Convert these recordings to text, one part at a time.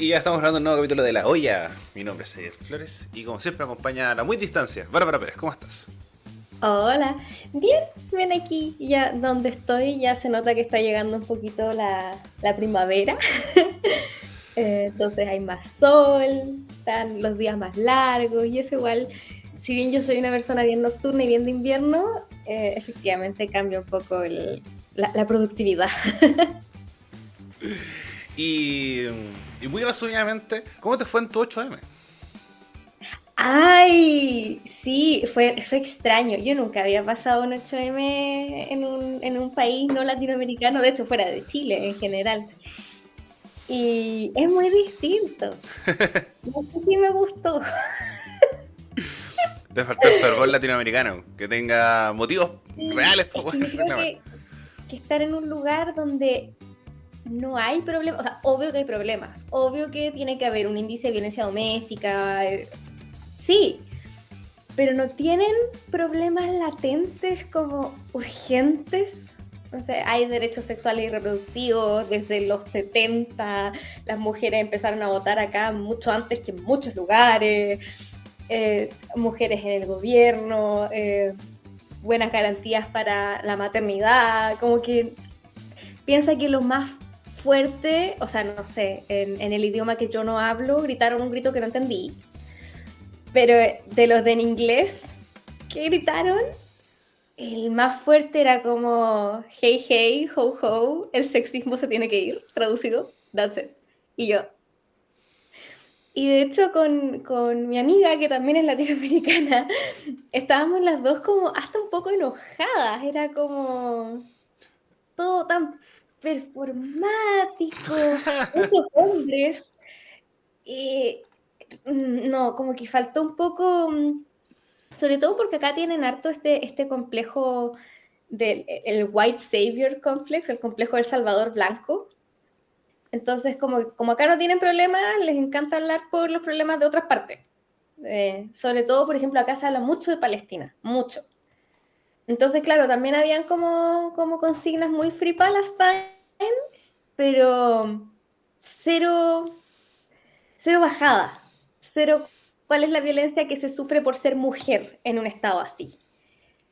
Y ya estamos grabando un nuevo capítulo de La Olla. Mi nombre es Javier Flores y como siempre me acompaña a la muy distancia, Bárbara Pérez. ¿Cómo estás? Hola, bien, ven aquí, ya donde estoy ya se nota que está llegando un poquito la primavera. Entonces hay más sol, están los días más largos y eso igual, si bien yo soy una persona bien nocturna y bien de invierno, efectivamente cambia un poco la productividad. Y, y muy resumidamente, ¿cómo te fue en tu 8M? Ay, sí, fue extraño. Yo nunca había pasado un 8M en un país no latinoamericano, de hecho fuera de Chile en general. Y es muy distinto. No sé si me gustó. Te faltó el fervor latinoamericano, que tenga motivos Y reales para es que poder yo creo reclamar. que estar en un lugar donde no hay problemas, o sea, obvio que hay problemas, obvio que tiene que haber un índice de violencia doméstica, sí, pero no tienen problemas latentes como urgentes. O sea, hay derechos sexuales y reproductivos desde los 70, las mujeres empezaron a votar acá mucho antes que en muchos lugares, mujeres en el gobierno, buenas garantías para la maternidad, como que piensa que lo más fuerte, o sea, no sé, en el idioma que yo no hablo, gritaron un grito que no entendí, pero de los de en inglés que gritaron, el más fuerte era como hey, hey, ho, ho, el sexismo se tiene que ir, traducido, that's it. Y yo, y de hecho con mi amiga, que también es latinoamericana, estábamos las dos como hasta un poco enojadas, era como todo tan performático, muchos hombres, eh, no, como que faltó un poco, sobre todo porque acá tienen harto este complejo del el white savior complex, el complejo del salvador blanco. Entonces, como acá no tienen problemas, les encanta hablar por los problemas de otras partes. Sobre todo, por ejemplo, acá se habla mucho de Palestina, mucho. Entonces, claro, también habían como consignas muy free Palestine, pero cero, cero bajada, cero cuál es la violencia que se sufre por ser mujer en un estado así.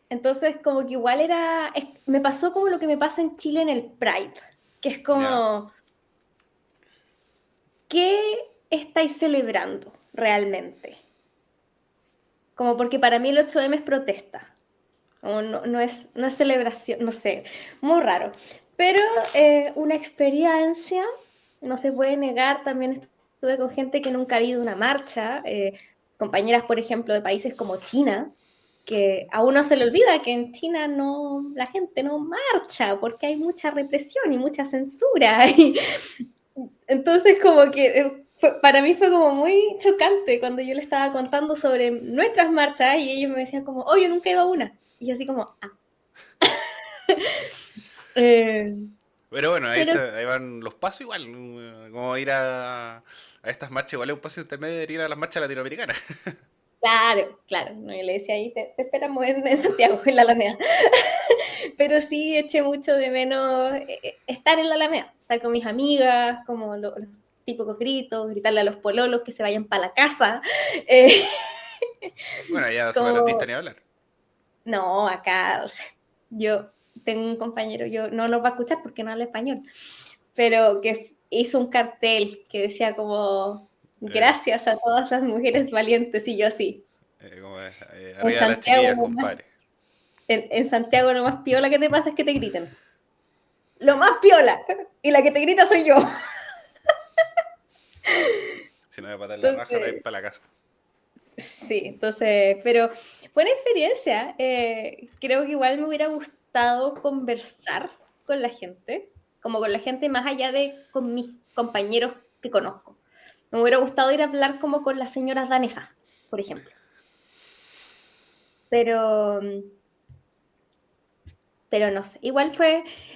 Entonces, como que igual me pasó como lo que me pasa en Chile en el Pride, que es ¿Ya? como, ¿qué estáis celebrando realmente? Como porque para mí el 8M es protesta, como no es celebración, no sé, muy raro. Pero una experiencia, no se puede negar, también estuve con gente que nunca ha habido una marcha, compañeras, por ejemplo, de países como China, que a uno se le olvida que en China no, la gente no marcha porque hay mucha represión y mucha censura. Y entonces como que para mí fue como muy chocante cuando yo le estaba contando sobre nuestras marchas y ellos me decían como, oh, yo nunca he ido a una. Y yo así como, ah. Eh, Pero bueno, pero ahí van los pasos igual. Como ir a estas marchas, igual es un paso intermedio de ir a las marchas latinoamericanas. claro, claro, no, yo le decía ahí, te esperamos en Santiago, en la Alameda. Pero sí eché mucho de menos estar en la Alameda, estar con mis amigas, como los típicos gritos, gritarle a los pololos que se vayan para la casa. Eh, Bueno, ya separatista como, ni hablar. no, acá, o sea, yo tengo un compañero, yo no nos va a escuchar porque no habla español, pero que hizo un cartel que decía como, Eh, gracias a todas las mujeres valientes, y yo así. Como es, En arriba las Santiago chiquillas, nomás, compadre. en Santiago lo más piola que te pasa es que te griten. Lo más piola. Y la que te grita soy yo. Si no me patar la raja, te voy Entonces, para la casa. sí, entonces, pero buena experiencia. Creo que igual me hubiera gustado conversar con la gente, como con la gente más allá de con mis compañeros que conozco. Me hubiera gustado ir a hablar como con las señoras danesas, por ejemplo. Pero, pero no sé, igual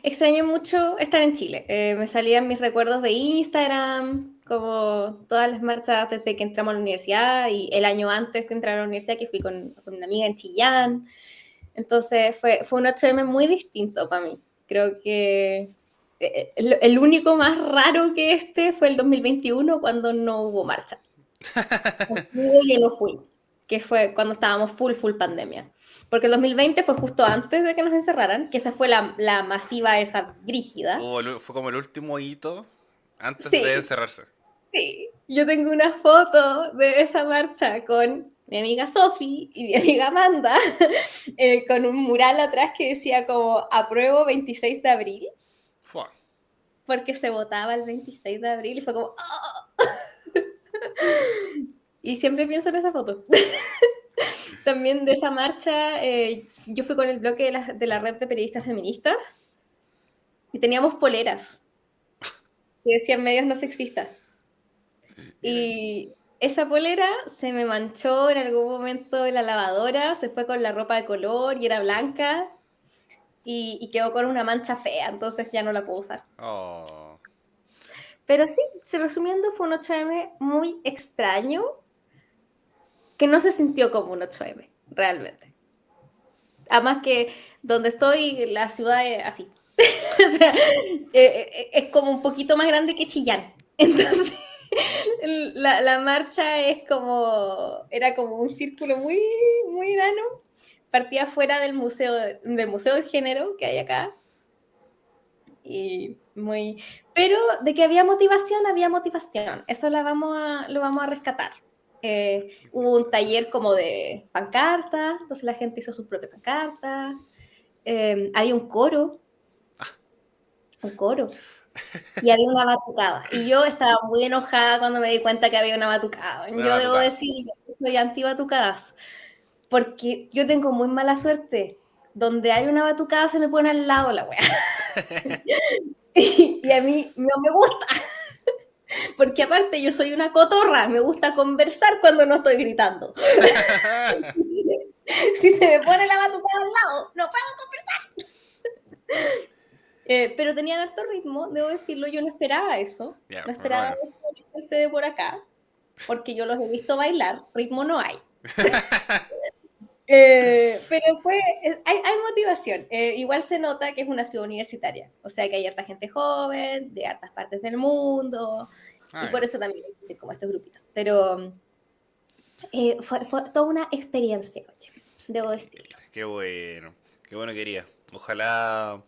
extraño mucho estar en Chile. Me salían mis recuerdos de Instagram, como todas las marchas desde que entramos a la universidad y el año antes de entrar a la universidad que fui con una amiga en Chillán. Entonces fue un 8M muy distinto para mí. Creo que el único más raro que este fue el 2021 cuando no hubo marcha. Yo no fui, que fue cuando estábamos full pandemia. Porque el 2020 fue justo antes de que nos encerraran, que esa fue la masiva, esa brígida. Fue como el último hito antes de Sí, encerrarse. sí. Yo tengo una foto de esa marcha con mi amiga Sofi y mi amiga Amanda, con un mural atrás que decía como apruebo 26 de abril, Fua. porque se votaba el 26 de abril y fue como... ¡oh! Y siempre pienso en esa foto. También de esa marcha, yo fui con el bloque de la red de periodistas feministas y teníamos poleras que decían medios no sexistas. Mira. Y esa polera se me manchó en algún momento en la lavadora, se fue con la ropa de color y era blanca y quedó con una mancha fea, entonces ya no la puedo usar. Oh. Pero sí, resumiendo, fue un 8M muy extraño que no se sintió como un 8M, realmente. Además que donde estoy, la ciudad es así. O sea, es como un poquito más grande que Chillán. Entonces, la marcha era como un círculo muy enano. Partía fuera del museo del género que hay acá. Pero de que había motivación, había motivación. Eso lo vamos a rescatar. Hubo un taller como de pancartas, entonces la gente hizo sus propias pancartas. Hay un coro, y había una batucada. Y yo estaba muy enojada cuando me di cuenta que había una batucada. Una Yo debo batucada. decir que soy anti-batucadas, porque yo tengo muy mala suerte. Donde hay una batucada se me pone al lado la wea. Y a mí no me gusta, porque aparte yo soy una cotorra, me gusta conversar cuando no estoy gritando. Si se me pone la batucada al lado, no puedo conversar. Pero tenían harto ritmo, debo decirlo, yo no esperaba eso. Ya, No bueno, esperaba bueno. eso de gente de por acá, porque yo los he visto bailar, ritmo no hay. Pero hay motivación. Igual se nota que es una ciudad universitaria, o sea que hay harta gente joven, de hartas partes del mundo, y Ah, por ya. eso también existen como estos grupitos. Pero fue toda una experiencia, oye, debo decirlo. Qué bueno. Qué bueno quería. Ojalá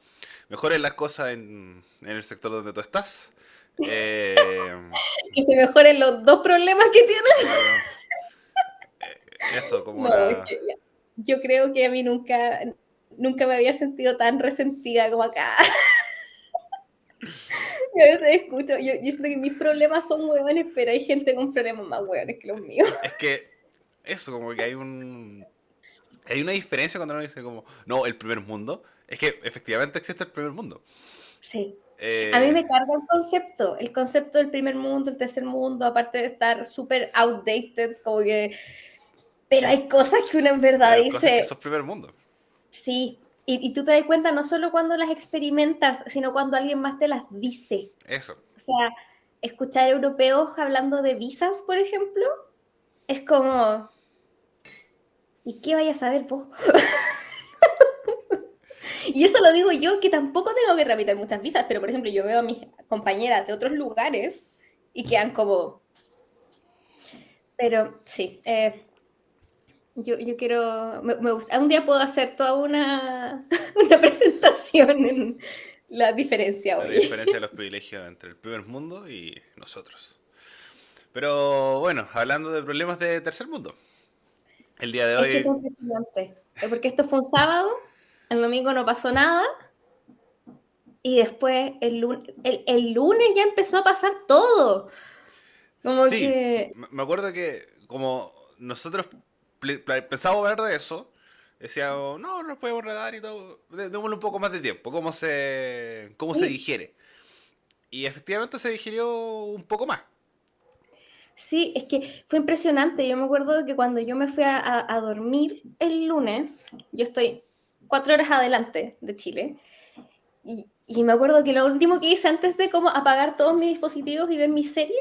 mejoren las cosas en el sector donde tú estás. Eh, Que se mejoren los dos problemas que tienen. claro. Eso, como No, es la... que yo creo que a mí nunca me había sentido tan resentida como acá. Yo a veces escucho, yo siento que mis problemas son hueones, pero hay gente con problemas más hueones que los míos. Es que eso, como que hay un... Hay una diferencia cuando uno dice como, no, el primer mundo. Es que efectivamente existe el primer mundo. Sí. A mí Eh, me carga el concepto del primer mundo, el tercer mundo, aparte de estar súper outdated, como que... Pero hay cosas que uno en verdad hay cosas que dice, son primer mundo. sí, y tú te das cuenta no solo cuando las experimentas, sino cuando alguien más te las dice. Eso. O sea, escuchar europeos hablando de visas, por ejemplo, es como, ¿y qué vayas a saber vos? Y eso lo digo yo, que tampoco tengo que tramitar muchas visas, pero por ejemplo, yo veo a mis compañeras de otros lugares y quedan como, pero sí, yo quiero, me gusta, un día puedo hacer toda una presentación en la diferencia, La oye. diferencia de los privilegios entre el primer mundo y nosotros. Pero bueno, hablando de problemas de tercer mundo. El día de Es que fue hoy... impresionante, porque esto fue un sábado, el domingo no pasó nada, y después el lunes ya empezó a pasar todo. Como Sí, que, me acuerdo que como nosotros pensábamos hablar de eso, decíamos, no, nos podemos redar y todo, démosle un poco más de tiempo, cómo se sí, digiere. Y efectivamente se digirió un poco más. sí, es que fue impresionante. Yo me acuerdo que cuando yo me fui a dormir el lunes, yo estoy 4 horas adelante de Chile, y me acuerdo que lo último que hice antes de como apagar todos mis dispositivos y ver mi serie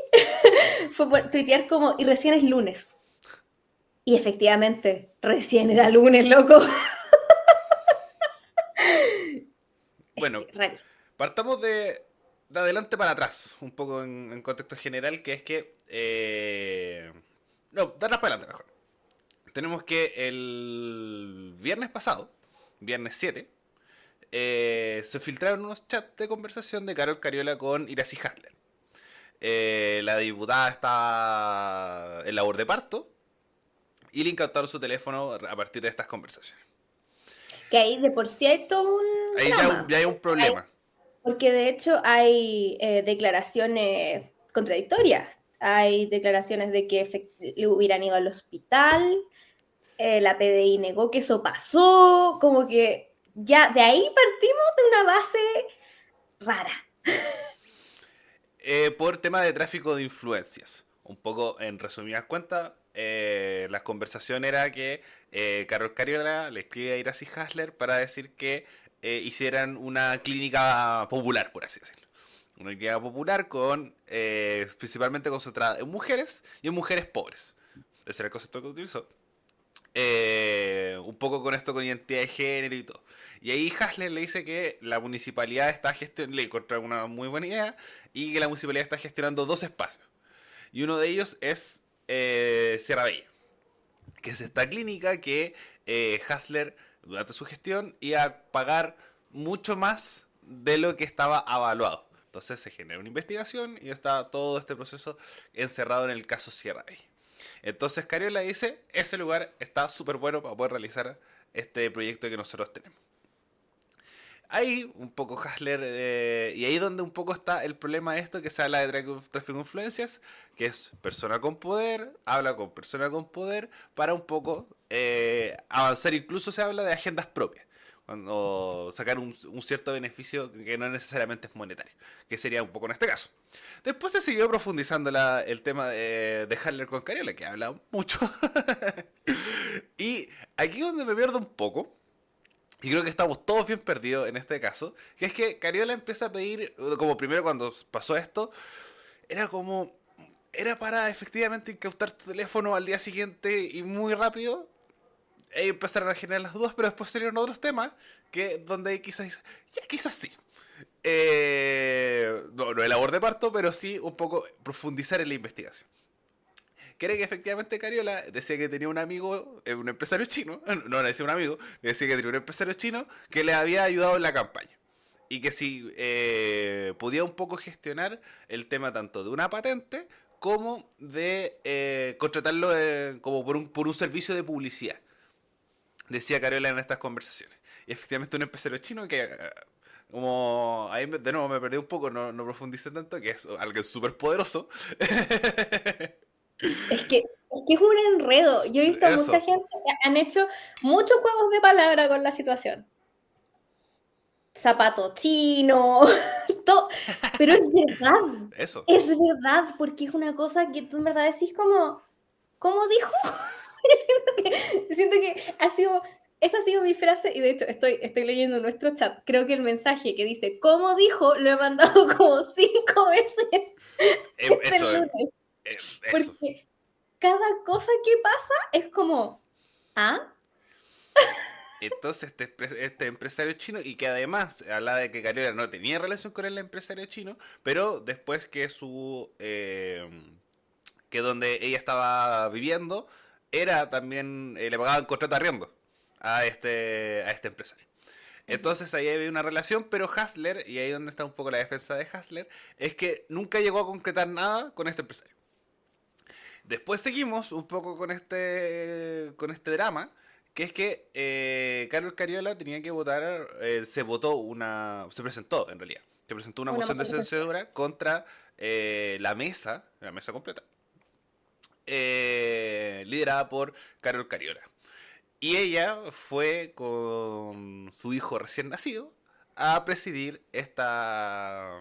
fue tuitear como, y recién es lunes. Y efectivamente, recién era lunes, loco. Es Bueno, que, rarísimo. Partamos de adelante para atrás, un poco en contexto general, que es que... no, de atrás para adelante mejor. Tenemos que el viernes pasado, viernes 7, se filtraron unos chats de conversación de Carol Cariola con Iracy Hasler. La diputada está en labor de parto y le incautaron su teléfono a partir de estas conversaciones. Que ahí de por sí hay todo un Ahí drama. ya hay un problema. Porque de hecho hay declaraciones contradictorias. Hay declaraciones de que le hubieran ido al hospital, la PDI negó que eso pasó, como que ya de ahí partimos de una base rara. Por tema de tráfico de influencias. Un poco en resumidas cuentas, la conversación era que Carol Cariola le escribe a Iracy Hasler para decir que hicieran una clínica popular, por así decirlo. Una clínica popular con principalmente concentrada en mujeres y en mujeres pobres. Ese era el concepto que utilizó. Un poco con esto con identidad de género y todo. Y ahí Hasler le dice que la municipalidad está gestionando, le encontró una muy buena idea, y que la municipalidad está gestionando dos espacios. Y uno de ellos es Sierra Bella, que es esta clínica que Hasler, durante su gestión, iba a pagar mucho más de lo que estaba avaluado. Entonces se genera una investigación y está todo este proceso encerrado en el caso Sierra Bella. Entonces Cariola dice, ese lugar está súper bueno para poder realizar este proyecto que nosotros tenemos. Ahí un poco Hasler, y ahí donde un poco está el problema de esto, que se habla de tráfico de influencias, que es persona con poder, habla con persona con poder, para un poco avanzar, incluso se habla de agendas propias, cuando sacar un cierto beneficio que no necesariamente es monetario, que sería un poco en este caso. Después se siguió profundizando el tema de Hasler con Cariola, que habla mucho. Y aquí donde me pierdo un poco, y creo que estamos todos bien perdidos en este caso, que es que Cariola empieza a pedir, como primero cuando pasó esto, era como, era para efectivamente incautar tu teléfono al día siguiente y muy rápido, y empezaron a generar las dudas, pero después salieron otros temas, que donde quizás, ya quizás sí. No el labor de parto, pero sí un poco profundizar en la investigación. Que era que efectivamente Cariola decía que tenía un amigo, un empresario chino, no decía un amigo, decía que tenía un empresario chino que le había ayudado en la campaña. Y que si podía un poco gestionar el tema tanto de una patente como de contratarlo como por un servicio de publicidad. Decía Cariola en estas conversaciones. Y efectivamente un empresario chino que como ahí de nuevo me perdí un poco, no profundicé tanto, que es alguien súper poderoso. Es que es un enredo. Yo he visto a mucha Eso, gente que han hecho muchos juegos de palabra con la situación. Zapato chino, todo. Pero eso. es verdad, porque es una cosa que tú en verdad decís como, ¿cómo dijo? Siento que esa ha sido mi frase, y de hecho estoy leyendo nuestro chat. Creo que el mensaje que dice, ¿cómo dijo? Lo he mandado como 5 veces este Eso, lunes, eso. porque cada cosa que pasa es como, ¿ah? Entonces este empresario chino, y que además hablaba de que Cariola no tenía relación con el empresario chino, pero después que que donde ella estaba viviendo, era también, le pagaban contrato de arriendo a este empresario. Entonces ahí había una relación, pero Hasler, y ahí donde está un poco la defensa de Hasler, es que nunca llegó a concretar nada con este empresario. Después seguimos un poco con este drama, que es que Carol Cariola tenía que votar, se presentó en realidad, se presentó una Una moción de moción de censura. censura contra la mesa completa, liderada por Carol Cariola. Y ella fue con su hijo recién nacido a presidir esta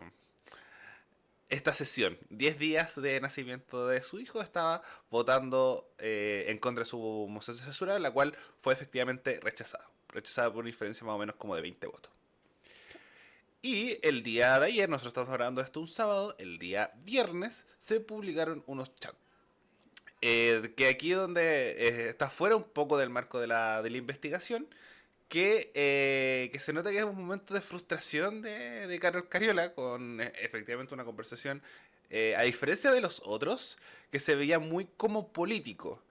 sesión. 10 días de nacimiento de su hijo, estaba votando en contra de su moción de censura, la cual fue efectivamente rechazada. Rechazada por una diferencia más o menos como de 20 votos. Y el día de ayer, nosotros estamos hablando de esto un sábado, el día viernes se publicaron unos chats. Que aquí donde está fuera un poco del marco de la investigación, que se nota que es un momento de frustración de Carol Cariola con efectivamente una conversación, a diferencia de los otros, que se veía muy como político,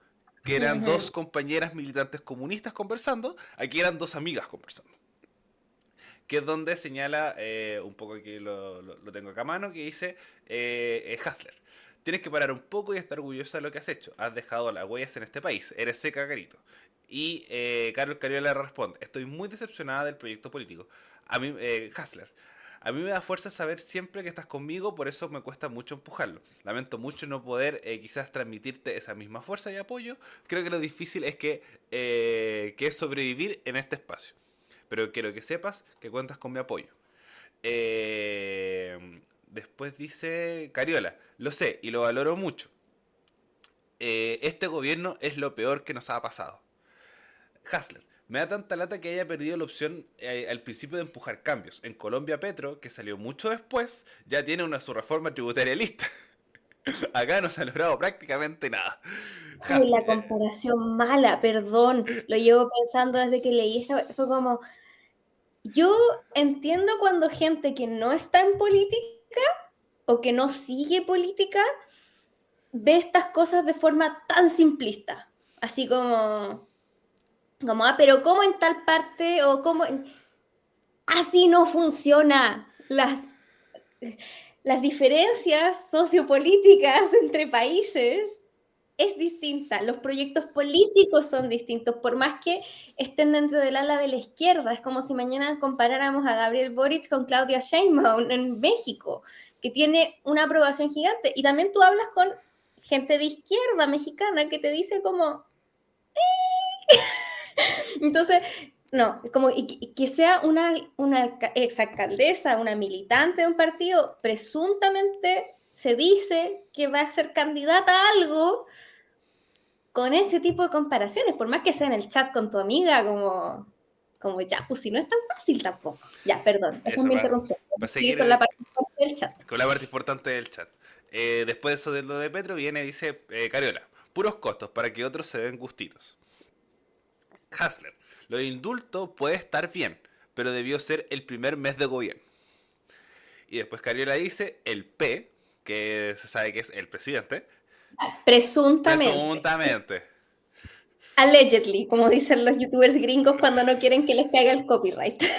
que eran dos compañeras militantes comunistas conversando, aquí eran dos amigas conversando. Que es donde señala, un poco aquí lo tengo acá a mano, que dice Hassler. Tienes que parar un poco y estar orgullosa de lo que has hecho. Has dejado las huellas en este país. Eres seca, carito. Y Carol Cariola le responde, estoy muy decepcionada del proyecto político. A mí, Hassler, a mí me da fuerza saber siempre que estás conmigo, por eso me cuesta mucho empujarlo. Lamento mucho no poder quizás transmitirte esa misma fuerza y apoyo. Creo que lo difícil es que es sobrevivir en este espacio. Pero quiero que sepas que cuentas con mi apoyo. Después dice Cariola, lo sé y lo valoro mucho. Este gobierno es lo peor que nos ha pasado. Hassler, me da tanta lata que haya perdido la opción al principio de empujar cambios. En Colombia Petro, que salió mucho después, ya tiene su reforma tributaria lista. Acá no se ha logrado prácticamente nada. Ay, la comparación mala, perdón, lo llevo pensando desde que leí esto, fue como, yo entiendo cuando gente que no está en política o que no sigue política ve estas cosas de forma tan simplista, así como pero ¿cómo en tal parte o cómo así no funciona las diferencias sociopolíticas entre países es distinta, los proyectos políticos son distintos, por más que estén dentro del ala de la izquierda, es como si mañana comparáramos a Gabriel Boric con Claudia Sheinbaum en México, que tiene una aprobación gigante, y también tú hablas con gente de izquierda mexicana que te dice como, entonces, no, como y que sea una exalcaldesa, una militante de un partido, presuntamente se dice que va a ser candidata a algo con ese tipo de comparaciones, por más que sea en el chat con tu amiga, como ya, pues si no es tan fácil tampoco. Ya, perdón, esa es Eso mi va interrupción. a Seguir seguir con la parte del chat. con la parte importante del chat. Después de eso de lo de Petro viene, dice Cariola, puros costos para que otros se den gustitos. Hassler, lo de indulto puede estar bien, pero debió ser el primer mes de gobierno. Y después Cariola dice, el P, que se sabe que es el presidente, Presuntamente. presuntamente, Allegedly, como dicen los youtubers gringos cuando no quieren que les caiga el copyright. es,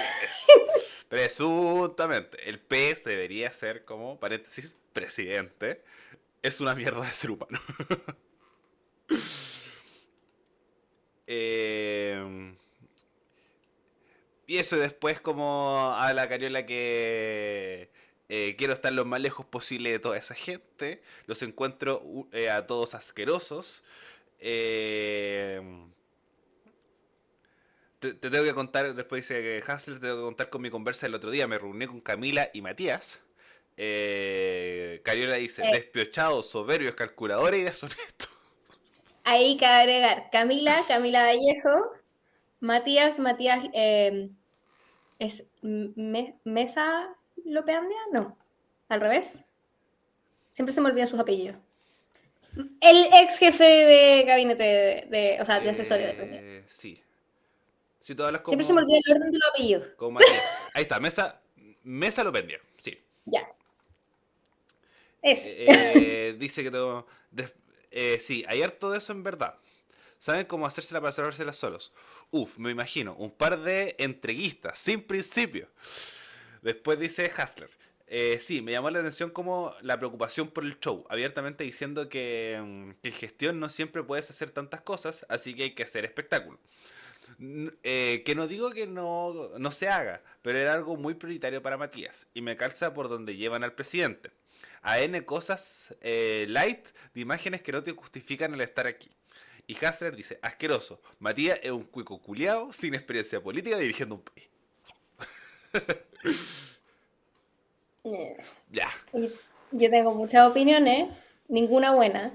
presuntamente, el P debería ser como, paréntesis, presidente, es una mierda de ser humano. eh, Y eso después como a la Cariola que quiero estar lo más lejos posible de toda esa gente. Los encuentro a todos asquerosos. Eh, te tengo que contar, después dice que Hassel, te tengo que contar con mi conversa del otro día. Me reuní con Camila y Matías. Cariola dice, despiochados, soberbios, calculadores y deshonestos. Ahí cabe agregar Camila Vallejo, Matías, ¿es Mesa Lopeandia? No, al revés. Siempre se me olvidan sus apellidos. El ex jefe de gabinete, o sea, de asesorio de presidente. Sí. Si tú hablas Siempre se me olvida el orden de los apellidos. como Matías. Ahí está, Mesa lo pendía. Sí. Ya. Ese. Dice que todo. Sí, hay harto de eso en verdad. Saben cómo hacérsela para salvárselas solos. Uf, me imagino, un par de entreguistas, sin principio. Después dice Hassler. Sí, me llamó la atención como la preocupación por el show, abiertamente diciendo que en gestión no siempre puedes hacer tantas cosas, así que hay que hacer espectáculo. Que no digo que no se haga, pero era algo muy prioritario para Matías, y me calza por donde llevan al presidente. A N cosas light de imágenes que no te justifican el estar aquí. Y Hassler dice, asqueroso, Matías es un cuico culiao sin experiencia política dirigiendo un país. Ya. Yo tengo muchas opiniones, ninguna buena.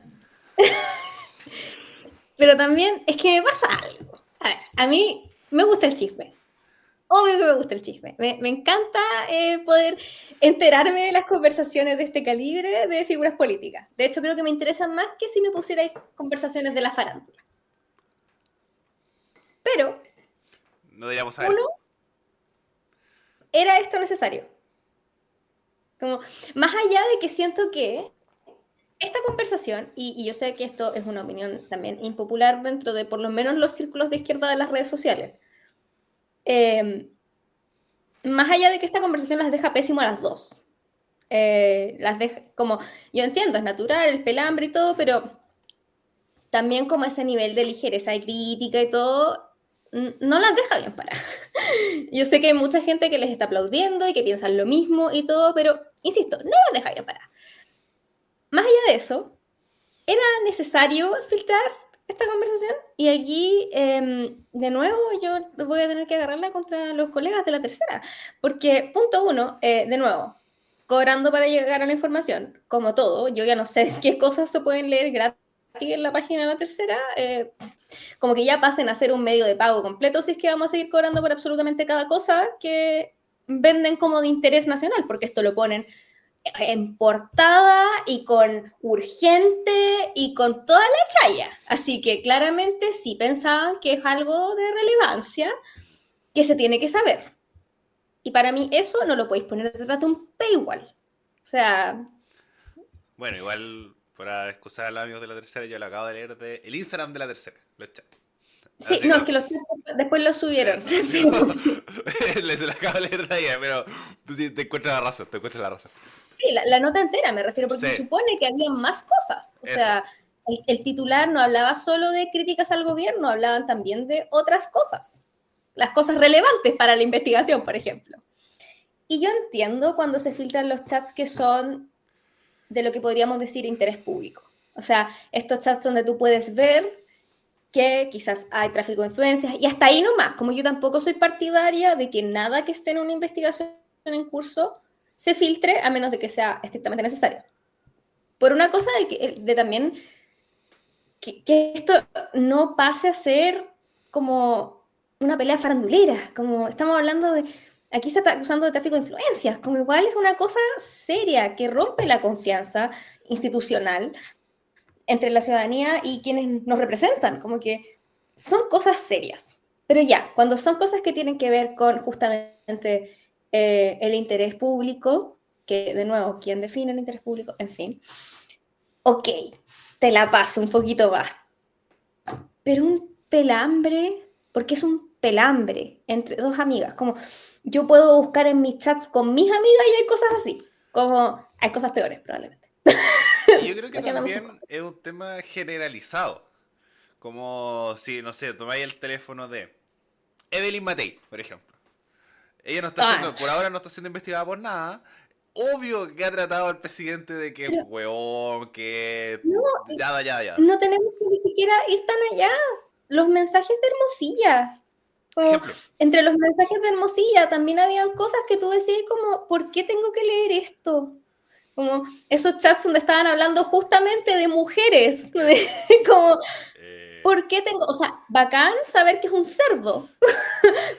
Pero también es que me pasa algo. A mí me gusta el chisme. Obvio que me gusta el chisme. Me encanta poder enterarme de las conversaciones de este calibre de figuras políticas. De hecho, creo que me interesan más que si me pusiera conversaciones de la farándula. Pero No deberíamos saber Uno, esto. ¿era esto necesario? Como, más allá de que siento que esta conversación, y yo sé que esto es una opinión también impopular dentro de por lo menos los círculos de izquierda de las redes sociales, eh, más allá de que esta conversación las deja pésimo a las dos, las deja como, yo entiendo, es natural, el pelambre y todo, pero también como ese nivel de ligereza y crítica y todo, no las deja bien para. Yo sé que hay mucha gente que les está aplaudiendo y que piensan lo mismo y todo, pero, insisto, no las deja bien para. Más allá de eso, ¿era necesario filtrar esta conversación? Y aquí, de nuevo, yo voy a tener que agarrarla contra los colegas de la tercera, porque punto uno, de nuevo, cobrando para llegar a la información, como todo, yo ya no sé qué cosas se pueden leer gratis en la página de la tercera, como que ya pasen a ser un medio de pago completo si es que vamos a seguir cobrando por absolutamente cada cosa que venden como de interés nacional, porque esto lo ponen en portada y con urgente y con toda la chaya. Así que claramente sí pensaban que es algo de relevancia que se tiene que saber. Y para mí eso no lo podéis poner detrás de un paywall. O sea, Bueno, igual, para excusar a los amigos de la tercera, yo lo acabo de leer de el Instagram de la tercera. Los chats. sí, Así no, es como, que los chicos después lo subieron. eso, así como, les lo acabo de leer de ahí, pero tú sí te encuentras la razón, te encuentras la razón. Sí, la nota entera me refiero, porque Sí, se supone que había más cosas. O eso. sea, el titular no hablaba solo de críticas al gobierno, hablaban también de otras cosas. Las cosas relevantes para la investigación, por ejemplo. Y yo entiendo cuando se filtran los chats que son de lo que podríamos decir interés público. O sea, estos chats donde tú puedes ver que quizás hay tráfico de influencias y hasta ahí nomás, como yo tampoco soy partidaria de que nada que esté en una investigación en curso se filtre a menos de que sea estrictamente necesario. Por una cosa de también que esto no pase a ser como una pelea farandulera, como estamos hablando de, aquí se está acusando de tráfico de influencias, como igual es una cosa seria que rompe la confianza institucional entre la ciudadanía y quienes nos representan, como que son cosas serias. Pero ya, cuando son cosas que tienen que ver con justamente el interés público, que de nuevo, ¿quién define el interés público? En fin, ok, te la paso un poquito más. Pero un pelambre, porque es un pelambre entre dos amigas, como yo puedo buscar en mis chats con mis amigas y hay cosas así, como hay cosas peores probablemente. Y yo creo que Aquí andamos con también cosas. es un tema generalizado. Como si, no sé, tomáis el teléfono de Evelyn Matei, por ejemplo. Ella no está Ah, siendo, por ahora no está siendo investigada por nada. Obvio que ha tratado al presidente de que es pero hueón, que... no, Ya. no tenemos que ni siquiera ir tan allá. Los mensajes de Hermosilla. Como, Ejemplo. entre los mensajes de Hermosilla también habían cosas que tú decías como, ¿por qué tengo que leer esto? Como esos chats donde estaban hablando justamente de mujeres. Eso. Como, Eh, ¿por qué tengo? O sea, bacán saber que es un cerdo,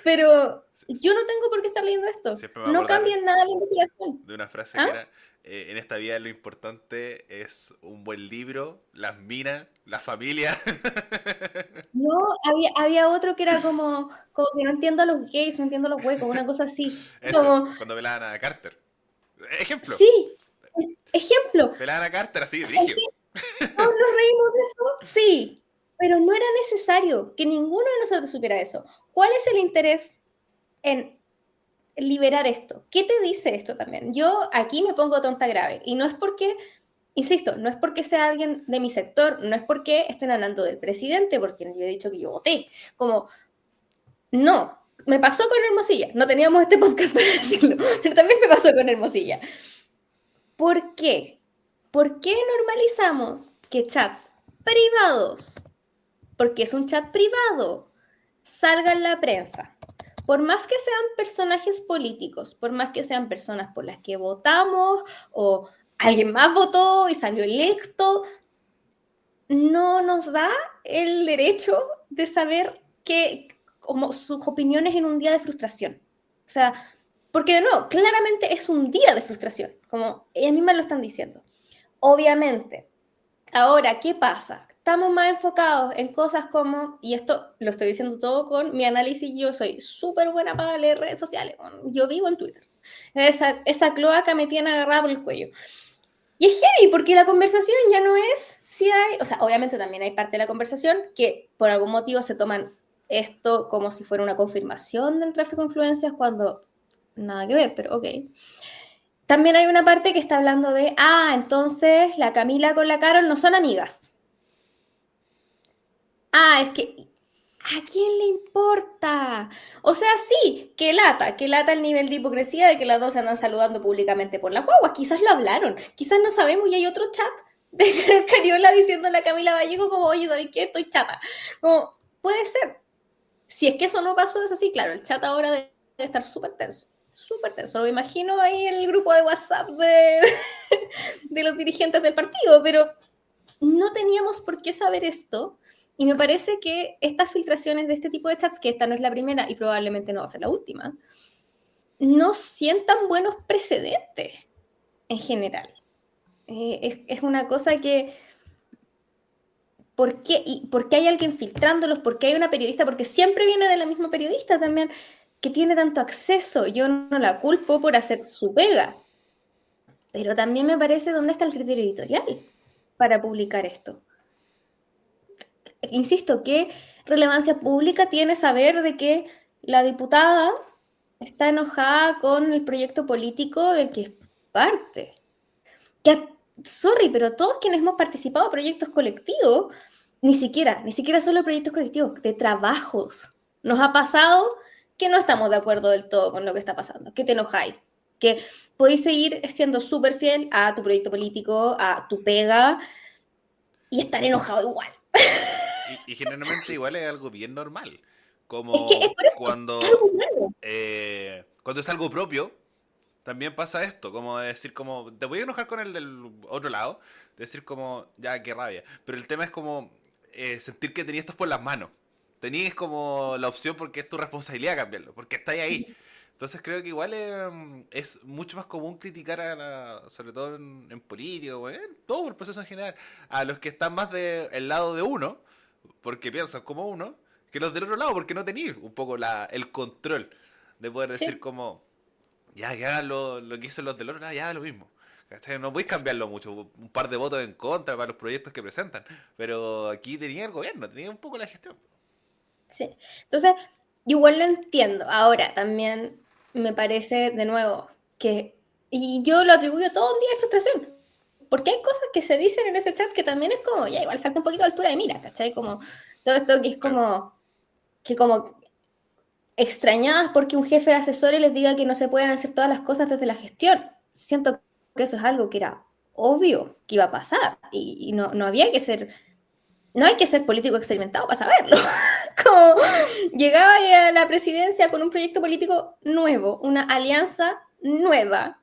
pero yo no tengo por qué estar leyendo esto. siempre me va a No acordar cambia en nada la investigación. de una frase que ¿Ah? era, en esta vida lo importante es un buen libro, las minas, la familia. No, había otro que era como que no entiendo a los gays, no entiendo a los huecos, una cosa así. Eso, Como, cuando velaban a Carter. Ejemplo, sí, ejemplo, velaban a Carter así, ¿sabes rígido. qué? Todos nos reímos de eso, sí, pero no era necesario que ninguno de nosotros supiera eso. ¿Cuál es el interés en liberar esto? ¿Qué te dice esto también? Yo aquí me pongo tonta grave y no es porque, insisto, no es porque sea alguien de mi sector, no es porque estén hablando del presidente, porque yo he dicho que yo voté, como no, me pasó con Hermosilla. No teníamos este podcast para decirlo, pero también me pasó con Hermosilla. ¿Por qué? ¿Por qué normalizamos que chats privados, porque es un chat privado, salgan en la prensa? Por más que sean personajes políticos, por más que sean personas por las que votamos o alguien más votó y salió electo, no nos da el derecho de saber que, como sus opiniones en un día de frustración. O sea, porque de nuevo, claramente es un día de frustración, como ellas mismas lo están diciendo. Obviamente. Ahora, ¿qué pasa? estamos más enfocados en cosas como, y esto lo estoy diciendo todo con mi análisis, yo soy súper buena para leer redes sociales, yo vivo en Twitter. Esa cloaca me tiene agarrada por el cuello. Y es heavy, porque la conversación ya no es si hay, o sea, obviamente también hay parte de la conversación que por algún motivo se toman esto como si fuera una confirmación del tráfico de influencias cuando nada que ver, pero ok. También hay una parte que está hablando de, entonces la Camila con la Carol no son amigas. Es que, ¿a quién le importa? O sea, sí, que lata el nivel de hipocresía de que las dos se andan saludando públicamente por las guaguas. Quizás lo hablaron, quizás no sabemos y hay otro chat de Cariola diciéndole a Camila Vallejo como, oye, ¿sabes qué? Estoy chata. Como, puede ser. Si es que eso no pasó, eso sí, claro, el chat ahora debe estar súper tenso. Súper tenso. Lo imagino ahí en el grupo de WhatsApp de los dirigentes del partido, pero no teníamos por qué saber esto. Y me parece que estas filtraciones de este tipo de chats, que esta no es la primera y probablemente no va a ser la última, no sientan buenos precedentes en general. Es una cosa que, ¿por qué hay alguien filtrándolos? ¿Por qué hay una periodista? Porque siempre viene de la misma periodista también, que tiene tanto acceso. Yo no la culpo por hacer su pega, pero también me parece dónde está el criterio editorial para publicar esto. Insisto, ¿qué relevancia pública tiene saber de que la diputada está enojada con el proyecto político del que es parte? Que, sorry, pero todos quienes hemos participado en proyectos colectivos, ni siquiera solo proyectos colectivos, de trabajos, nos ha pasado que no estamos de acuerdo del todo con lo que está pasando, que te enojáis, que podéis seguir siendo súper fiel a tu proyecto político, a tu pega, y estar enojado igual. Y generalmente igual es algo bien normal. Es que es Como por eso, es algo malo. cuando es algo propio, también pasa esto, como de decir como, te voy a enojar con el del otro lado, de decir como, ya, qué rabia. Pero el tema es como sentir que tenías esto por las manos. Tenías como la opción porque es tu responsabilidad cambiarlo, porque estáis ahí. Entonces creo que igual es mucho más común criticar sobre todo en política, o en todo el proceso en general, a los que están más del lado de uno, porque piensan como uno, que los del otro lado, porque no tenéis un poco el control de poder decir Sí. como, ya lo que hicieron los del otro lado, ya lo mismo. ¿Cachai? No podéis cambiarlo mucho, un par de votos en contra para los proyectos que presentan, pero aquí tenía el gobierno, tenía un poco la gestión. Sí. Entonces, igual lo entiendo. Ahora, también me parece, de nuevo, que, y yo lo atribuyo todo un día de frustración, porque hay cosas que se dicen en ese chat que también es como, ya, igual falta un poquito de altura de mira, ¿cachai? Como todo esto que es Sí. como extrañadas porque un jefe de asesores les diga que no se pueden hacer todas las cosas desde la gestión. Siento que eso es algo que era obvio que iba a pasar y no había que ser, no hay que ser político experimentado para saberlo. Como llegaba a la presidencia con un proyecto político nuevo, una alianza nueva,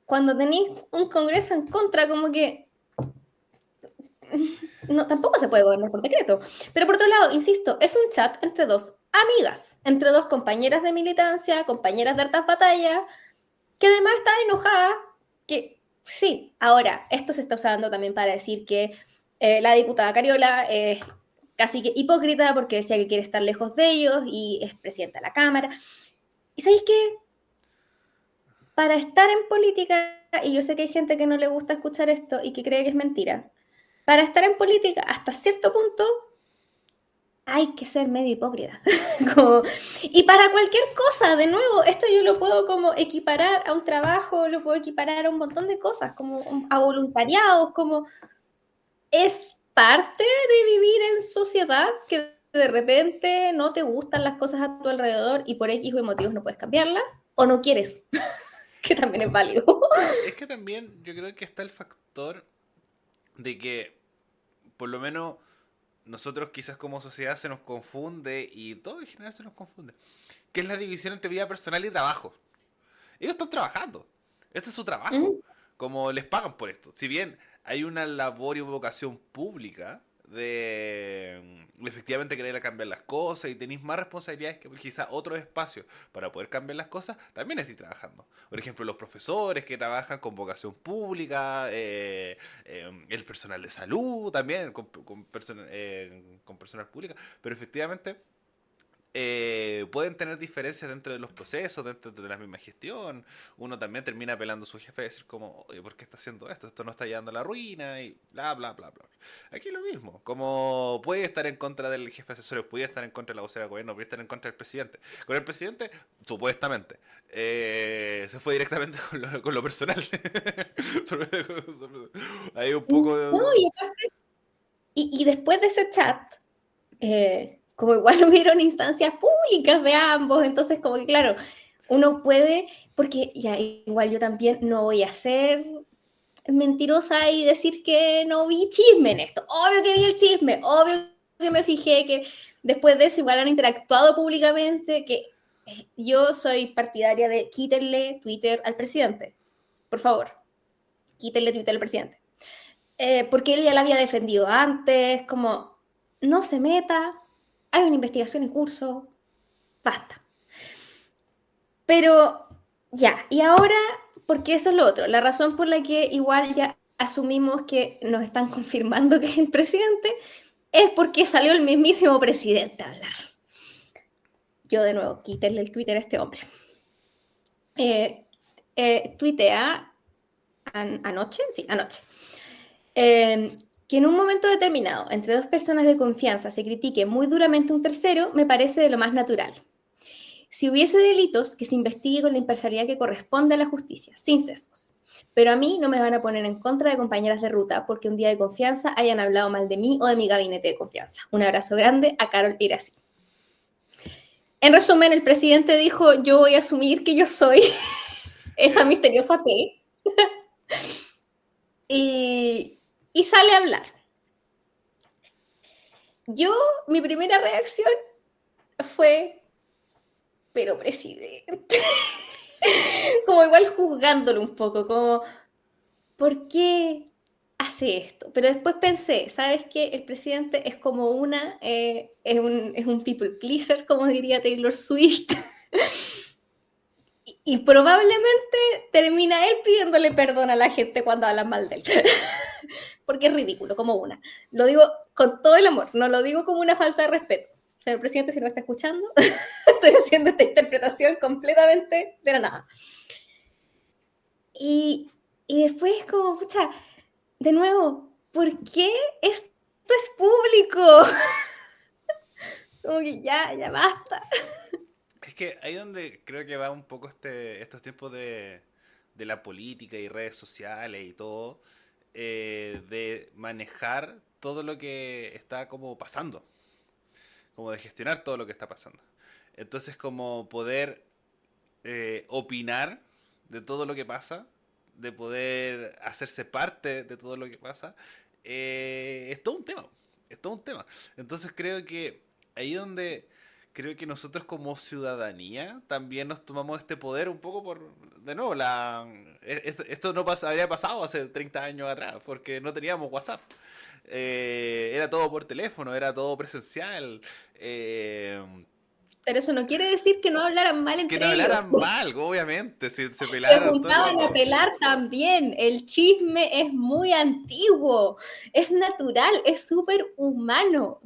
cuando tenéis un Congreso en contra, como que no, tampoco se puede gobernar por decreto. Pero por otro lado, insisto, es un chat entre dos amigas, entre dos compañeras de militancia, compañeras de hartas batallas, que además están enojadas, que sí, ahora, esto se está usando también para decir que la diputada Cariola es casi que hipócrita porque decía que quiere estar lejos de ellos y es presidenta de la Cámara. ¿Y sabéis qué? Para estar en política, y yo sé que hay gente que no le gusta escuchar esto y que cree que es mentira, para estar en política hasta cierto punto hay que ser medio hipócrita. Como, y para cualquier cosa, de nuevo, esto yo lo puedo como equiparar a un trabajo, lo puedo equiparar a un montón de cosas, como a voluntariados, como es parte de vivir en sociedad que de repente no te gustan las cosas a tu alrededor y por X o Y motivos no puedes cambiarlas o no quieres, que también es válido. Es que también yo creo que está el factor de que, por lo menos, nosotros quizás como sociedad se nos confunde, y todo en general se nos confunde, que es la división entre vida personal y trabajo. Ellos están trabajando. Este es su trabajo. ¿Mm? Como les pagan por esto. Si bien hay una labor y vocación pública, de efectivamente querer cambiar las cosas y tenéis más responsabilidades que quizás otros espacios para poder cambiar las cosas, también estoy trabajando. Por ejemplo, los profesores que trabajan con vocación pública, el personal de salud también, con personal pública, pero efectivamente pueden tener diferencias dentro de los procesos, dentro de la misma gestión. Uno también termina apelando a su jefe y decir como, oye, ¿por qué está haciendo esto? Esto no está llevando a la ruina y bla, bla, bla, bla. Aquí lo mismo, como puede estar en contra del jefe asesor, puede estar en contra de la vocera de gobierno, puede estar en contra del presidente. Con el presidente, supuestamente, se fue directamente con lo personal. Hay un poco No, de... y después de ese chat, como igual hubieron instancias públicas de ambos, entonces como que claro, uno puede, porque ya igual yo también no voy a ser mentirosa y decir que no vi chisme en esto. Obvio que vi el chisme, obvio que me fijé que después de eso igual han interactuado públicamente, que yo soy partidaria de quítenle Twitter al presidente. Por favor, quítenle Twitter al presidente. Porque él ya la había defendido antes, como no se meta, hay una investigación en curso, basta. Pero ya, y ahora, porque eso es lo otro, la razón por la que igual ya asumimos que nos están confirmando que es el presidente, es porque salió el mismísimo presidente a hablar. Yo de nuevo, quítenle el Twitter a este hombre. Tuitea anoche, sí, anoche, que en un momento determinado, entre dos personas de confianza, se critique muy duramente un tercero, me parece de lo más natural. Si hubiese delitos, que se investigue con la imparcialidad que corresponde a la justicia, sin sesgos. Pero a mí no me van a poner en contra de compañeras de ruta porque un día de confianza hayan hablado mal de mí o de mi gabinete de confianza. Un abrazo grande a Carol Iracy. En resumen, el presidente dijo, yo voy a asumir que yo soy esa misteriosa T. y sale a hablar. Mi primera reacción fue, pero presidente. Como igual juzgándolo un poco, como, ¿por qué hace esto? Pero después pensé, ¿sabes qué? El presidente es como es un people pleaser, como diría Taylor Swift. Y probablemente termina él pidiéndole perdón a la gente cuando hablan mal de él. Porque es ridículo, como una. Lo digo con todo el amor, no lo digo como una falta de respeto. Señor presidente, si no me está escuchando, estoy haciendo esta interpretación completamente de la nada. Y después como, pucha, de nuevo, ¿por qué esto es público? Como que ya basta. Es que ahí donde creo que va un poco estos tiempos de la política y redes sociales y todo, de manejar todo lo que está como pasando, como de gestionar todo lo que está pasando. Entonces como poder opinar de todo lo que pasa, de poder hacerse parte de todo lo que pasa, es todo un tema. Es todo un tema. Entonces creo que ahí donde creo que nosotros como ciudadanía también nos tomamos este poder un poco por, de nuevo, esto no habría pasado hace 30 años atrás, porque no teníamos WhatsApp. Era todo por teléfono, era todo presencial. Pero eso no quiere decir que no hablaran mal Que no entre ellos. hablaran mal, obviamente, se Se pelaron todo el juntaban a rato. pelar también. El chisme es muy antiguo, es natural, es súper humano.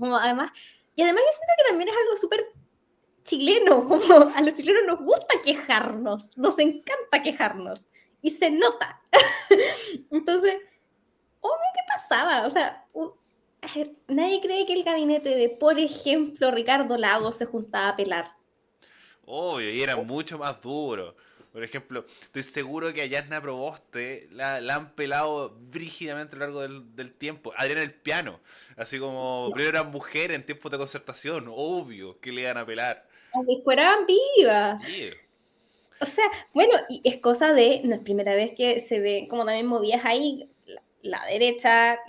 Y además yo siento que también es algo súper chileno, como a los chilenos nos gusta quejarnos, nos encanta quejarnos y se nota. Entonces, obvio que pasaba, o sea, nadie cree que el gabinete de, por ejemplo, Ricardo Lagos se juntaba a pelar. Obvio, y era mucho más duro. Por ejemplo, estoy seguro que a Yasna Proboste la han pelado brígidamente a lo largo del tiempo. Adriana el Piano, así como No, primero eran mujeres en tiempos de concertación, obvio que le iban a pelar. las discuraban vivas. Sí, O sea, bueno, y es cosa no es primera vez que se ve como también movías ahí, la derecha,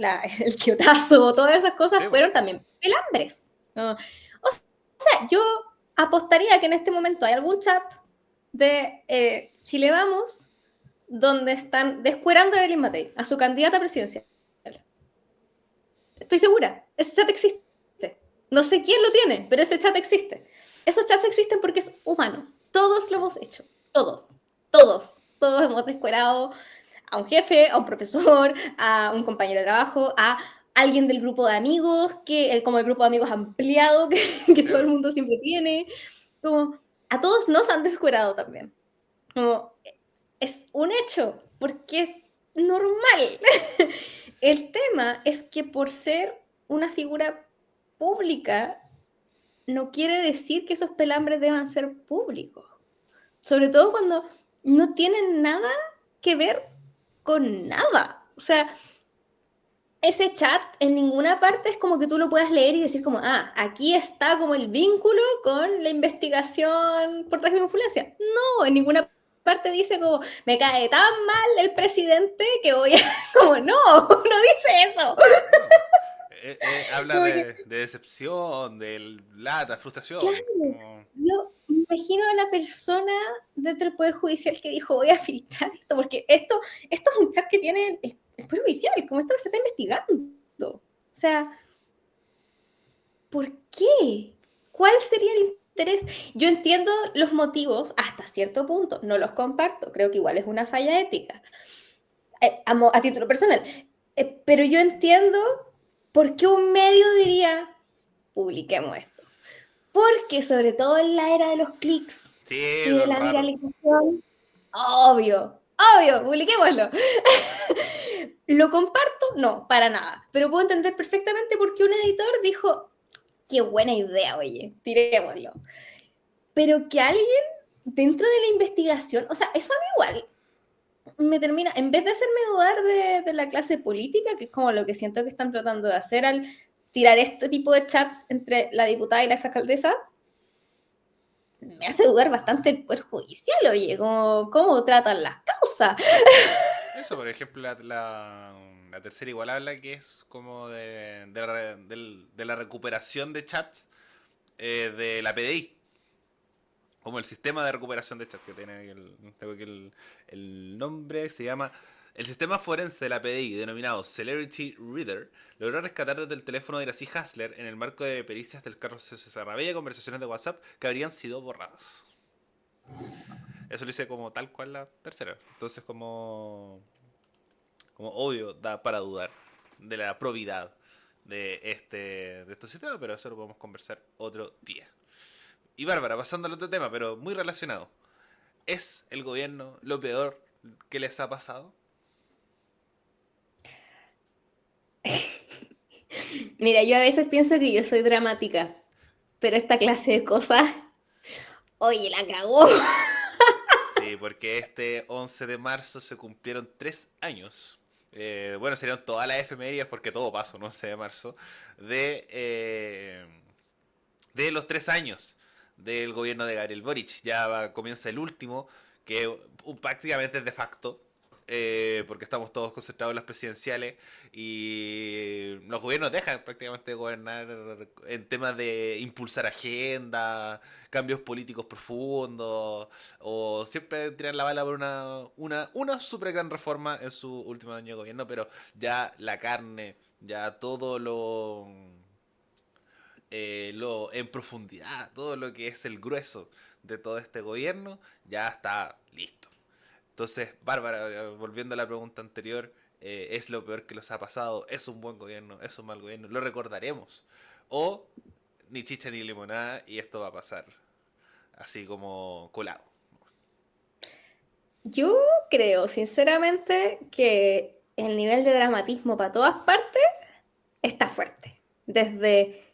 el quiotazo, todas esas cosas sí, po. fueron también pelambres, ¿no? O sea, yo apostaría que en este momento hay algún chat de Chile Vamos donde están descuerando a Evelyn Matei, a su candidata presidencial. estoy segura, ese chat existe. No sé quién lo tiene, pero ese chat existe. Esos chats existen porque es humano. Todos lo hemos hecho. Todos. Todos. Todos hemos descuerado a un jefe, a un profesor, a un compañero de trabajo, a alguien del grupo de amigos, como el grupo de amigos ampliado que todo el mundo siempre tiene. Como, a todos nos han descuerado también. Como, es un hecho, porque es normal. El tema es que por ser una figura pública, no quiere decir que esos pelambres deban ser públicos. Sobre todo cuando no tienen nada que ver con nada. O sea, ese chat en ninguna parte es como que tú lo puedas leer y decir como, aquí está como el vínculo con la investigación por tráfico de influencia. No, en ninguna parte dice como, me cae tan mal el presidente que voy a... Como, no dice eso. Habla de decepción, de lata, frustración. Claro. Yo me imagino a la persona dentro del Poder Judicial que dijo, voy a filtrar esto, porque esto es un chat que tiene el Poder Judicial, como esto que se está investigando. O sea, ¿por qué? ¿Cuál sería el interés? Yo entiendo los motivos hasta cierto punto, no los comparto, creo que igual es una falla ética, a título personal, pero yo entiendo por qué un medio diría, publiquemos esto. Porque sobre todo en la era de los clics y de la viralización, obvio, publiquémoslo. ¿Lo comparto? No, para nada. Pero puedo entender perfectamente por qué un editor dijo, qué buena idea, oye, tirémoslo. Pero que alguien dentro de la investigación, o sea, eso a mí igual me termina, en vez de hacerme dudar de la clase política, que es como lo que siento que están tratando de hacer al tirar este tipo de chats entre la diputada y la exalcaldesa, me hace dudar bastante el Poder Judicial, oye, cómo tratan las causas. Eso, por ejemplo, la tercera igual habla que es como de la recuperación de chats de la PDI. Como el sistema de recuperación de chats que tiene el nombre, se llama... El sistema forense de la PDI, denominado Celerity Reader, logró rescatar desde el teléfono de Iracy Hasler, en el marco de pericias del caso César Rabella, conversaciones de WhatsApp que habrían sido borradas. Eso lo hice como tal cual la tercera. Entonces como obvio da para dudar de la probidad de estos sistemas, pero eso lo podemos conversar otro día. Y Bárbara, pasando al otro tema, pero muy relacionado. ¿Es el gobierno lo peor que les ha pasado? Mira, yo a veces pienso que yo soy dramática, pero esta clase de cosas, oye, la cagó. Sí, porque este 11 de marzo se cumplieron 3 años. Bueno, serían todas las efemérides porque todo pasó, ¿no? 11 de marzo. De los 3 años del gobierno de Gabriel Boric. Ya comienza el último, que prácticamente es de facto. Porque estamos todos concentrados en las presidenciales y los gobiernos dejan prácticamente de gobernar en temas de impulsar agenda, cambios políticos profundos, o siempre tiran la bala por una super gran reforma en su último año de gobierno, pero ya la carne, ya todo lo en profundidad, todo lo que es el grueso de todo este gobierno, ya está listo. Entonces, Bárbara, volviendo a la pregunta anterior, ¿es lo peor que les ha pasado? ¿Es un buen gobierno? ¿Es un mal gobierno? ¿Lo recordaremos? ¿O ni chicha ni limonada y esto va a pasar así como colado? Yo creo, sinceramente, que el nivel de dramatismo para todas partes está fuerte. Desde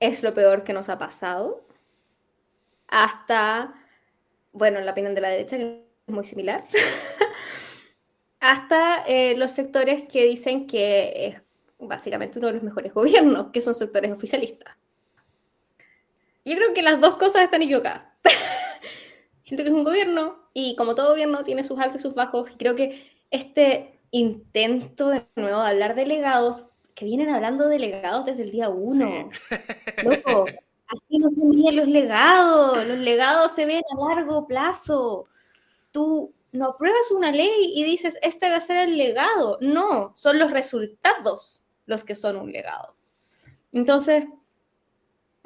es lo peor que nos ha pasado hasta, bueno, en la opinión de la derecha, que es muy similar, hasta los sectores que dicen que es básicamente uno de los mejores gobiernos, que son sectores oficialistas. Yo creo que las dos cosas están equivocadas. Siento que es un gobierno y como todo gobierno tiene sus altos y sus bajos. Y creo que este intento de nuevo de hablar de legados, que vienen hablando de legados desde el día 1. Sí. Loco, así no se miden los legados se ven a largo plazo. Tú no apruebas una ley y dices, este va a ser el legado. No, son los resultados los que son un legado. Entonces,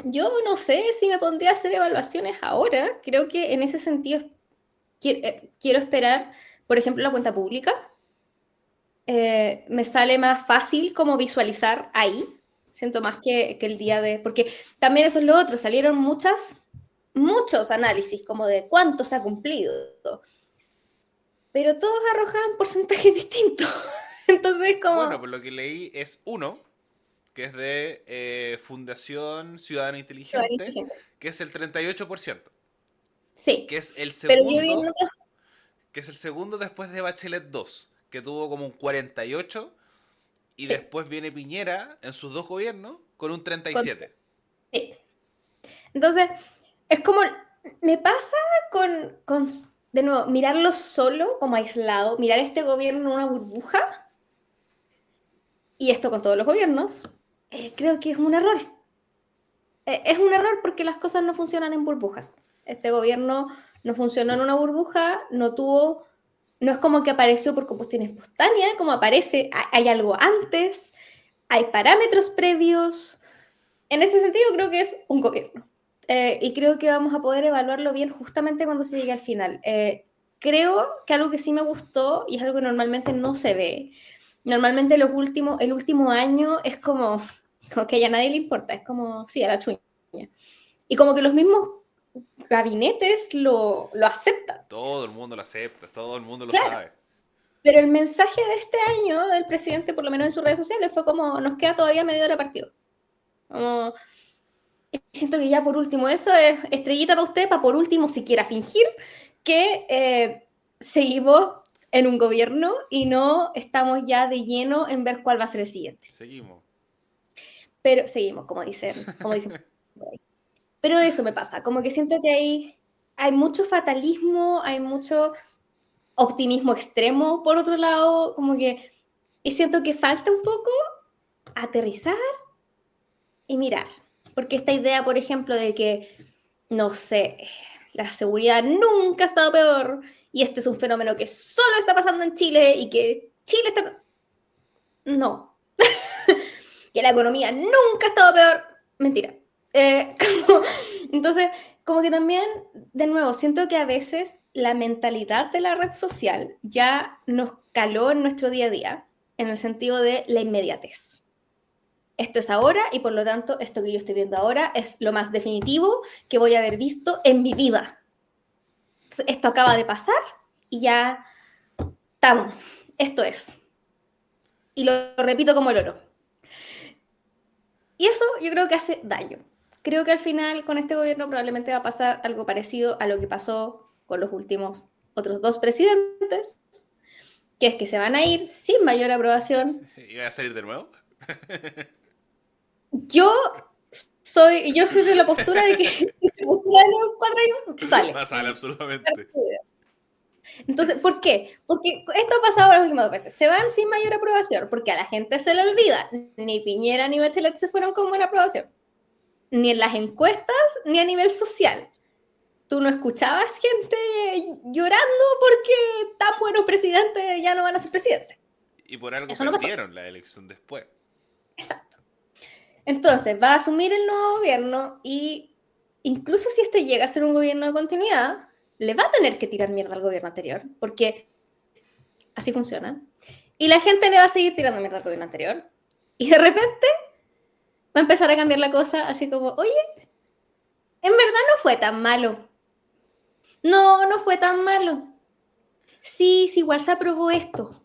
yo no sé si me pondría a hacer evaluaciones ahora. Creo que en ese sentido quiero esperar, por ejemplo, la cuenta pública. Me sale más fácil como visualizar ahí. Siento más que el día de... Porque también eso es lo otro. Salieron muchos análisis como de cuánto se ha cumplido. Pero todos arrojaban porcentajes distintos. Entonces, Bueno, como... por lo que leí es uno, que es de Fundación Ciudadano Inteligente, que es el 38%, Sí, que es el pero yo vi en segundo, otros... que es el segundo después de Bachelet 2, que tuvo como un 48, y Sí, después viene Piñera en sus dos gobiernos con un con- 37. sí. Entonces, es como... Me pasa con, de nuevo, mirarlo solo, como aislado, mirar este gobierno en una burbuja, y esto con todos los gobiernos, creo que es un error. Es un error porque las cosas no funcionan en burbujas. Este gobierno no funcionó en una burbuja, no es como que apareció por combustión espontánea, como aparece, hay algo antes, hay parámetros previos. En ese sentido creo que es un gobierno. Y creo que vamos a poder evaluarlo bien justamente cuando se llegue al final. Creo que algo que sí me gustó y es algo que normalmente no se ve. Normalmente el último año es como que ya a nadie le importa, es como, sí, a la chuña. Y como que los mismos gabinetes lo aceptan. Todo el mundo lo acepta, todo el mundo lo Claro. sabe. Pero el mensaje de este año del presidente, por lo menos en sus redes sociales, fue como, nos queda todavía media hora de partido. Como, siento que ya por último, eso es estrellita para usted, para por último siquiera fingir que seguimos en un gobierno y no estamos ya de lleno en ver cuál va a ser el siguiente. Seguimos. Pero seguimos, como dicen por ahí. Pero eso me pasa, como que siento que hay mucho fatalismo, hay mucho optimismo extremo, por otro lado, como que, y siento que falta un poco aterrizar y mirar, porque esta idea, por ejemplo, de que, no sé, la seguridad nunca ha estado peor y este es un fenómeno que solo está pasando en Chile y que Chile está... No, que la economía nunca ha estado peor, mentira. Como, entonces, como que también, de nuevo, siento que a veces la mentalidad de la red social ya nos caló en nuestro día a día, en el sentido de la inmediatez. Esto es ahora y por lo tanto esto que yo estoy viendo ahora es lo más definitivo que voy a haber visto en mi vida. Entonces, esto acaba de pasar y ya estamos. Esto es. Y lo repito como el oro. Y eso yo creo que hace daño. Creo que al final con este gobierno probablemente va a pasar algo parecido a lo que pasó con los últimos otros dos presidentes, que es que se van a ir sin mayor aprobación. ¿Y va a salir de nuevo? Yo yo soy de la postura de que si se postula en los 4 años, Va a sale. salir absolutamente. Entonces, ¿por qué? Porque esto ha pasado las últimas veces. Se van sin mayor aprobación, porque a la gente se le olvida. Ni Piñera ni Bachelet se fueron con buena aprobación. Ni en las encuestas, ni a nivel social. Tú no escuchabas gente llorando porque tan buenos presidentes ya no van a ser presidentes. Y por algo Eso no pasó. perdieron la elección después. Exacto. Entonces, va a asumir el nuevo gobierno y incluso si este llega a ser un gobierno de continuidad, le va a tener que tirar mierda al gobierno anterior, porque así funciona. Y la gente le va a seguir tirando mierda al gobierno anterior. Y de repente va a empezar a cambiar la cosa así como, oye, en verdad no fue tan malo. No, no fue tan malo. Sí, sí, igual se aprobó esto.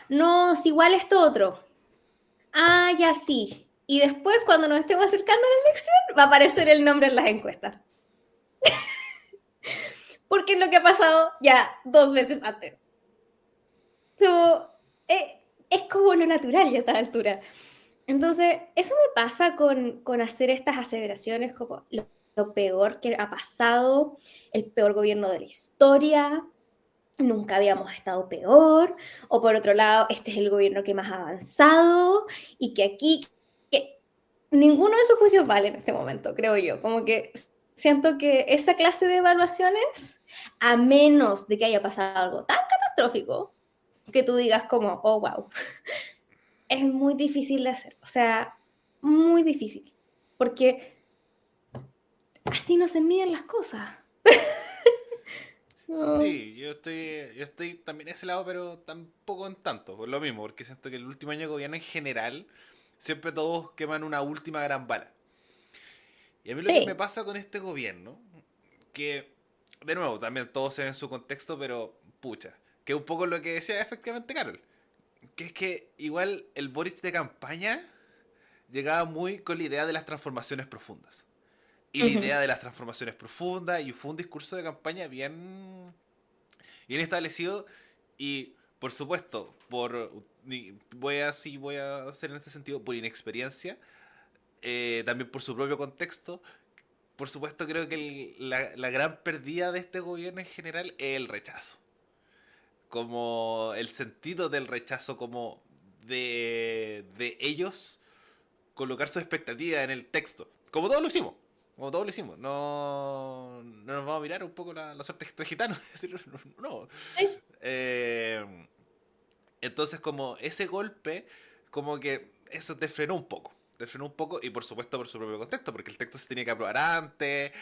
No, sí, igual esto otro. Ah, ya sí. Y después, cuando nos estemos acercando a la elección, va a aparecer el nombre en las encuestas. Porque es lo que ha pasado ya 2 veces antes. So, es como lo natural ya a esta altura. Entonces, eso me pasa con hacer estas aseveraciones como lo peor que ha pasado, el peor gobierno de la historia, nunca habíamos estado peor, o por otro lado, este es el gobierno que más ha avanzado y que aquí, que ninguno de esos juicios vale en este momento, creo yo. Como que siento que esa clase de evaluaciones, a menos de que haya pasado algo tan catastrófico, que tú digas como, oh, wow. es muy difícil de hacer, o sea, muy difícil, porque así no se miden las cosas. No. Sí, yo estoy también en ese lado, pero tampoco en tanto, por lo mismo, porque siento que el último año de gobierno en general, siempre todos queman una última gran bala. Y a mí lo que me Sí. pasa con este gobierno, que, de nuevo, también todo se ve en su contexto, pero pucha, que es un poco lo que decía efectivamente Carol, que es que igual el Boris de campaña llegaba muy con la idea de las transformaciones profundas. Y la Ujú. idea de las transformaciones profundas, y fue un discurso de campaña bien establecido, y por supuesto, voy a hacer en este sentido por inexperiencia, también por su propio contexto. Por supuesto, creo que la gran pérdida de este gobierno en general es el rechazo. Como el sentido del rechazo, como de ellos colocar su expectativa en el texto. Como todos lo hicimos. Como todos lo hicimos. No nos vamos a mirar un poco la suerte de gitano. No. Sí. Eh, entonces, como ese golpe, como que eso te frenó un poco. Te frenó un poco y por supuesto por su propio contexto, porque el texto se tenía que aprobar antes,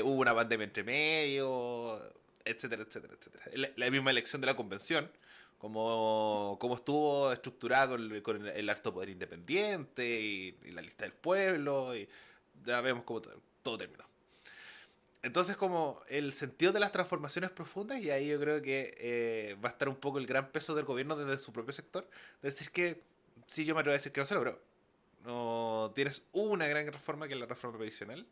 hubo una pandemia entre medio, etcétera, etcétera, etcétera. La misma elección de la convención, como estuvo estructurada con el alto poder independiente y la lista del pueblo, y ya vemos cómo todo terminó. Entonces, como el sentido de las transformaciones profundas, y ahí yo creo que va a estar un poco el gran peso del gobierno desde su propio sector, de decir que, sí, yo me atrevo a decir que no se logró. No tienes una gran reforma que es la reforma previsional.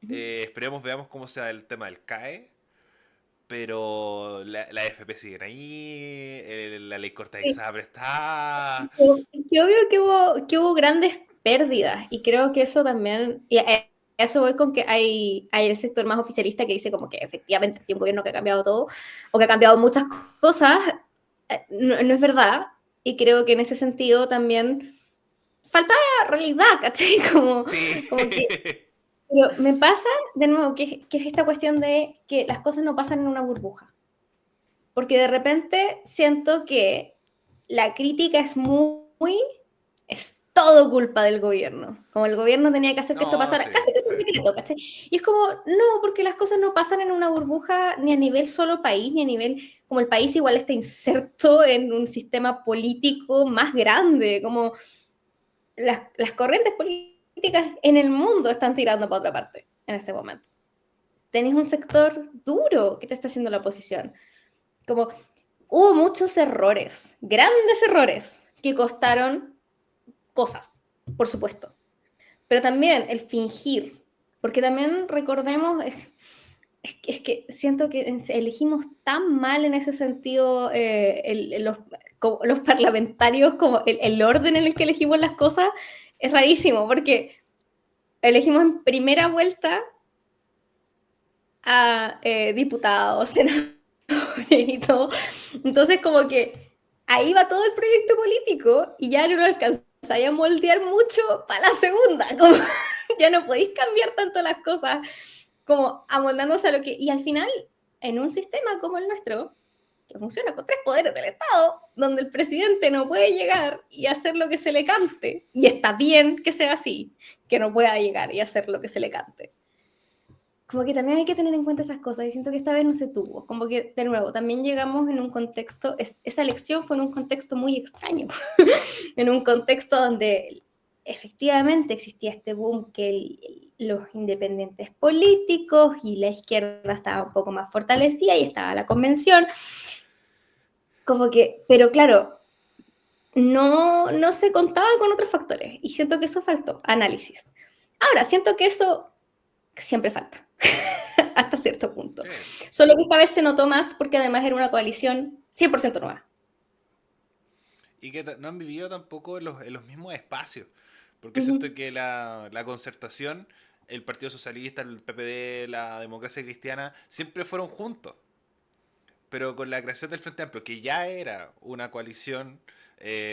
Ujú. Esperemos, veamos cómo sea el tema del CAE, pero la AFP siguen ahí, la ley corta de Sí. ISAPRE está... Que obvio que hubo grandes pérdidas y creo que eso también, y a eso voy con que hay el sector más oficialista que dice como que efectivamente sí, un gobierno que ha cambiado todo o que ha cambiado muchas cosas, no es verdad y creo que en ese sentido también falta realidad, ¿cachai? Sí. Como que, pero me pasa de nuevo que es esta cuestión de que las cosas no pasan en una burbuja, porque de repente siento que la crítica es todo culpa del gobierno. Como el gobierno tenía que hacer que esto No, pasara, sí, casi que es sí. un decreto, ¿cachai? Y es como, no, porque las cosas no pasan en una burbuja ni a nivel solo país, ni a nivel, como el país igual está inserto en un sistema político más grande, como las corrientes políticas en el mundo están tirando para otra parte en este momento. Tenés un sector duro que te está haciendo la oposición. Como hubo muchos errores, grandes errores, que costaron cosas, por supuesto. Pero también el fingir, porque también recordemos, es que siento que elegimos tan mal en ese sentido los parlamentarios, como el orden en el que elegimos las cosas, es rarísimo, porque elegimos en primera vuelta a diputados, senadores y todo. Entonces, como que ahí va todo el proyecto político y ya no lo alcanzáis a moldear mucho para la segunda. Como ya no podéis cambiar tanto las cosas como amoldándose a lo que. Y al final, en un sistema como el nuestro, que funciona con tres poderes del Estado, donde el presidente no puede llegar y hacer lo que se le cante, y está bien que sea así, que no pueda llegar y hacer lo que se le cante, como que también hay que tener en cuenta esas cosas y siento que esta vez no se tuvo, como que de nuevo, también llegamos en un contexto, esa elección fue en un contexto muy extraño, en un contexto donde efectivamente existía este boom que los independientes políticos y la izquierda estaba un poco más fortalecida y estaba la convención, como que, pero claro, no se contaba con otros factores y siento que eso faltó, análisis. Ahora, siento que eso siempre falta, hasta cierto punto. Sí. Solo que esta vez se notó más porque además era una coalición 100% nueva. Y que no han vivido tampoco en los mismos espacios. Porque Uh -huh. siento que la concertación, el Partido Socialista, el PPD, la democracia cristiana, siempre fueron juntos. Pero con la creación del Frente Amplio, que ya era una coalición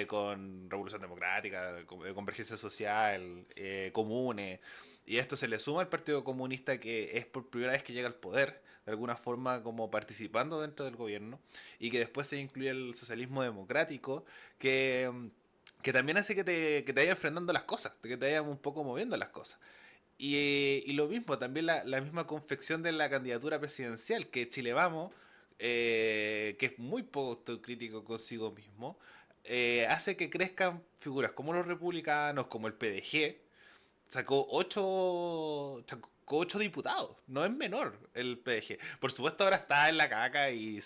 con Revolución Democrática, Convergencia Social, Comunes, y esto se le suma al Partido Comunista, que es por primera vez que llega al poder, de alguna forma como participando dentro del gobierno, y que después se incluye el socialismo democrático, que que también hace que te vaya enfrentando las cosas, que te vaya un poco moviendo las cosas. Y lo mismo, también la misma confección de la candidatura presidencial, que Chile Vamos, que es muy poco autocrítico consigo mismo, hace que crezcan figuras como los republicanos, como el PDG. Sacó ocho diputados, no es menor el PDG. Por supuesto ahora está en la caca y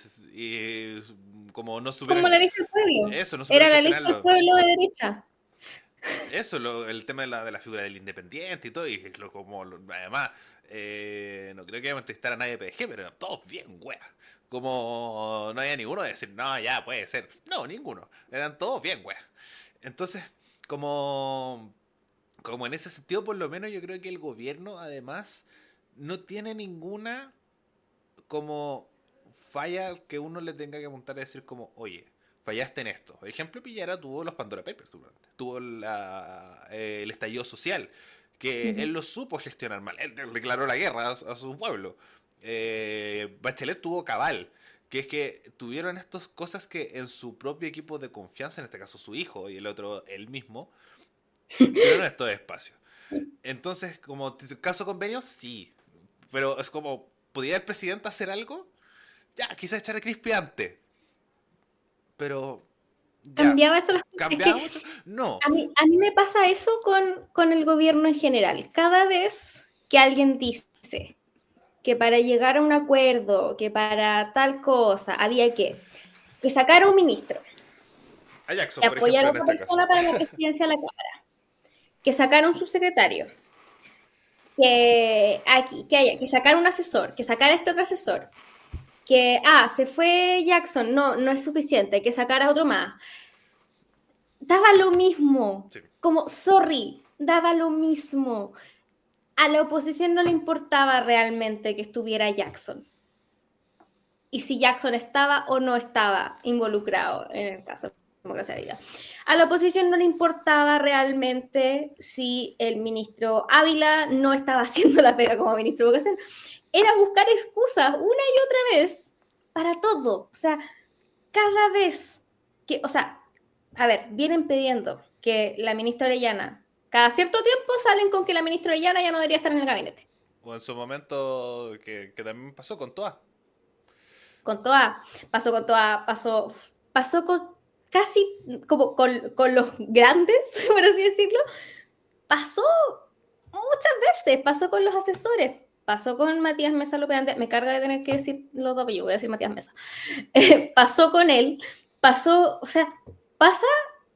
como no Como supieron la lista del pueblo. eso, no supieron Era la lista del gestionarlo. pueblo de derecha. Eso, el tema de la figura del independiente y todo, y además, no creo que vamos a entrevistar a nadie de PDG, pero eran todos bien weas. Como no había ninguno de decir, no, ya puede ser. No, ninguno. Eran todos bien weas. Entonces, como, como en ese sentido, por lo menos yo creo que el gobierno, además, no tiene ninguna como falla que uno le tenga que apuntar a decir como, oye, fallaste en esto. Por ejemplo, Pillara tuvo los Pandora Papers, tuvo el estallido social, que Ujú. él lo supo gestionar mal, él declaró la guerra a su pueblo. Bachelet tuvo cabal, que es que tuvieron estas cosas que en su propio equipo de confianza, en este caso su hijo y el otro él mismo, tuvieron estos espacios. Entonces, como caso convenio, sí. Pero es como, ¿podía el presidente hacer algo? Ya, quizás echar a Crispy antes. Pero, ya, Cambiaba eso las cosas. Es que ¿cambiaba mucho? No. a mí me pasa eso con el gobierno en general. Cada vez que alguien dice que para llegar a un acuerdo, que para tal cosa, había que sacar a un ministro, A Jackson, que por apoyar ejemplo, a en otra este caso. persona para la presidencia de la Cámara, que sacar a un subsecretario, que sacar un asesor, que sacar a este otro asesor, que, se fue Jackson, no, no es suficiente, que sacar a otro más. Daba lo mismo, Sí. como, sorry, daba lo mismo. A la oposición no le importaba realmente que estuviera Jackson. Y si Jackson estaba o no estaba involucrado en el caso de democracia de vida. A la oposición no le importaba realmente si el ministro Ávila no estaba haciendo la pega como ministro de educación. Era buscar excusas una y otra vez para todo. O sea, cada vez que, o sea, a ver, vienen pidiendo que la ministra Orellana, cada cierto tiempo salen con que la ministra Orellana ya no debería estar en el gabinete. O en su momento, que también pasó con todas. Con toda, pasó con casi como con los grandes, por así decirlo, pasó muchas veces, pasó con los asesores, pasó con Matías Mesa López Antes, me carga de tener que decir los dos apellidos, voy a decir Matías Mesa, pasó con él, pasó, o sea, pasa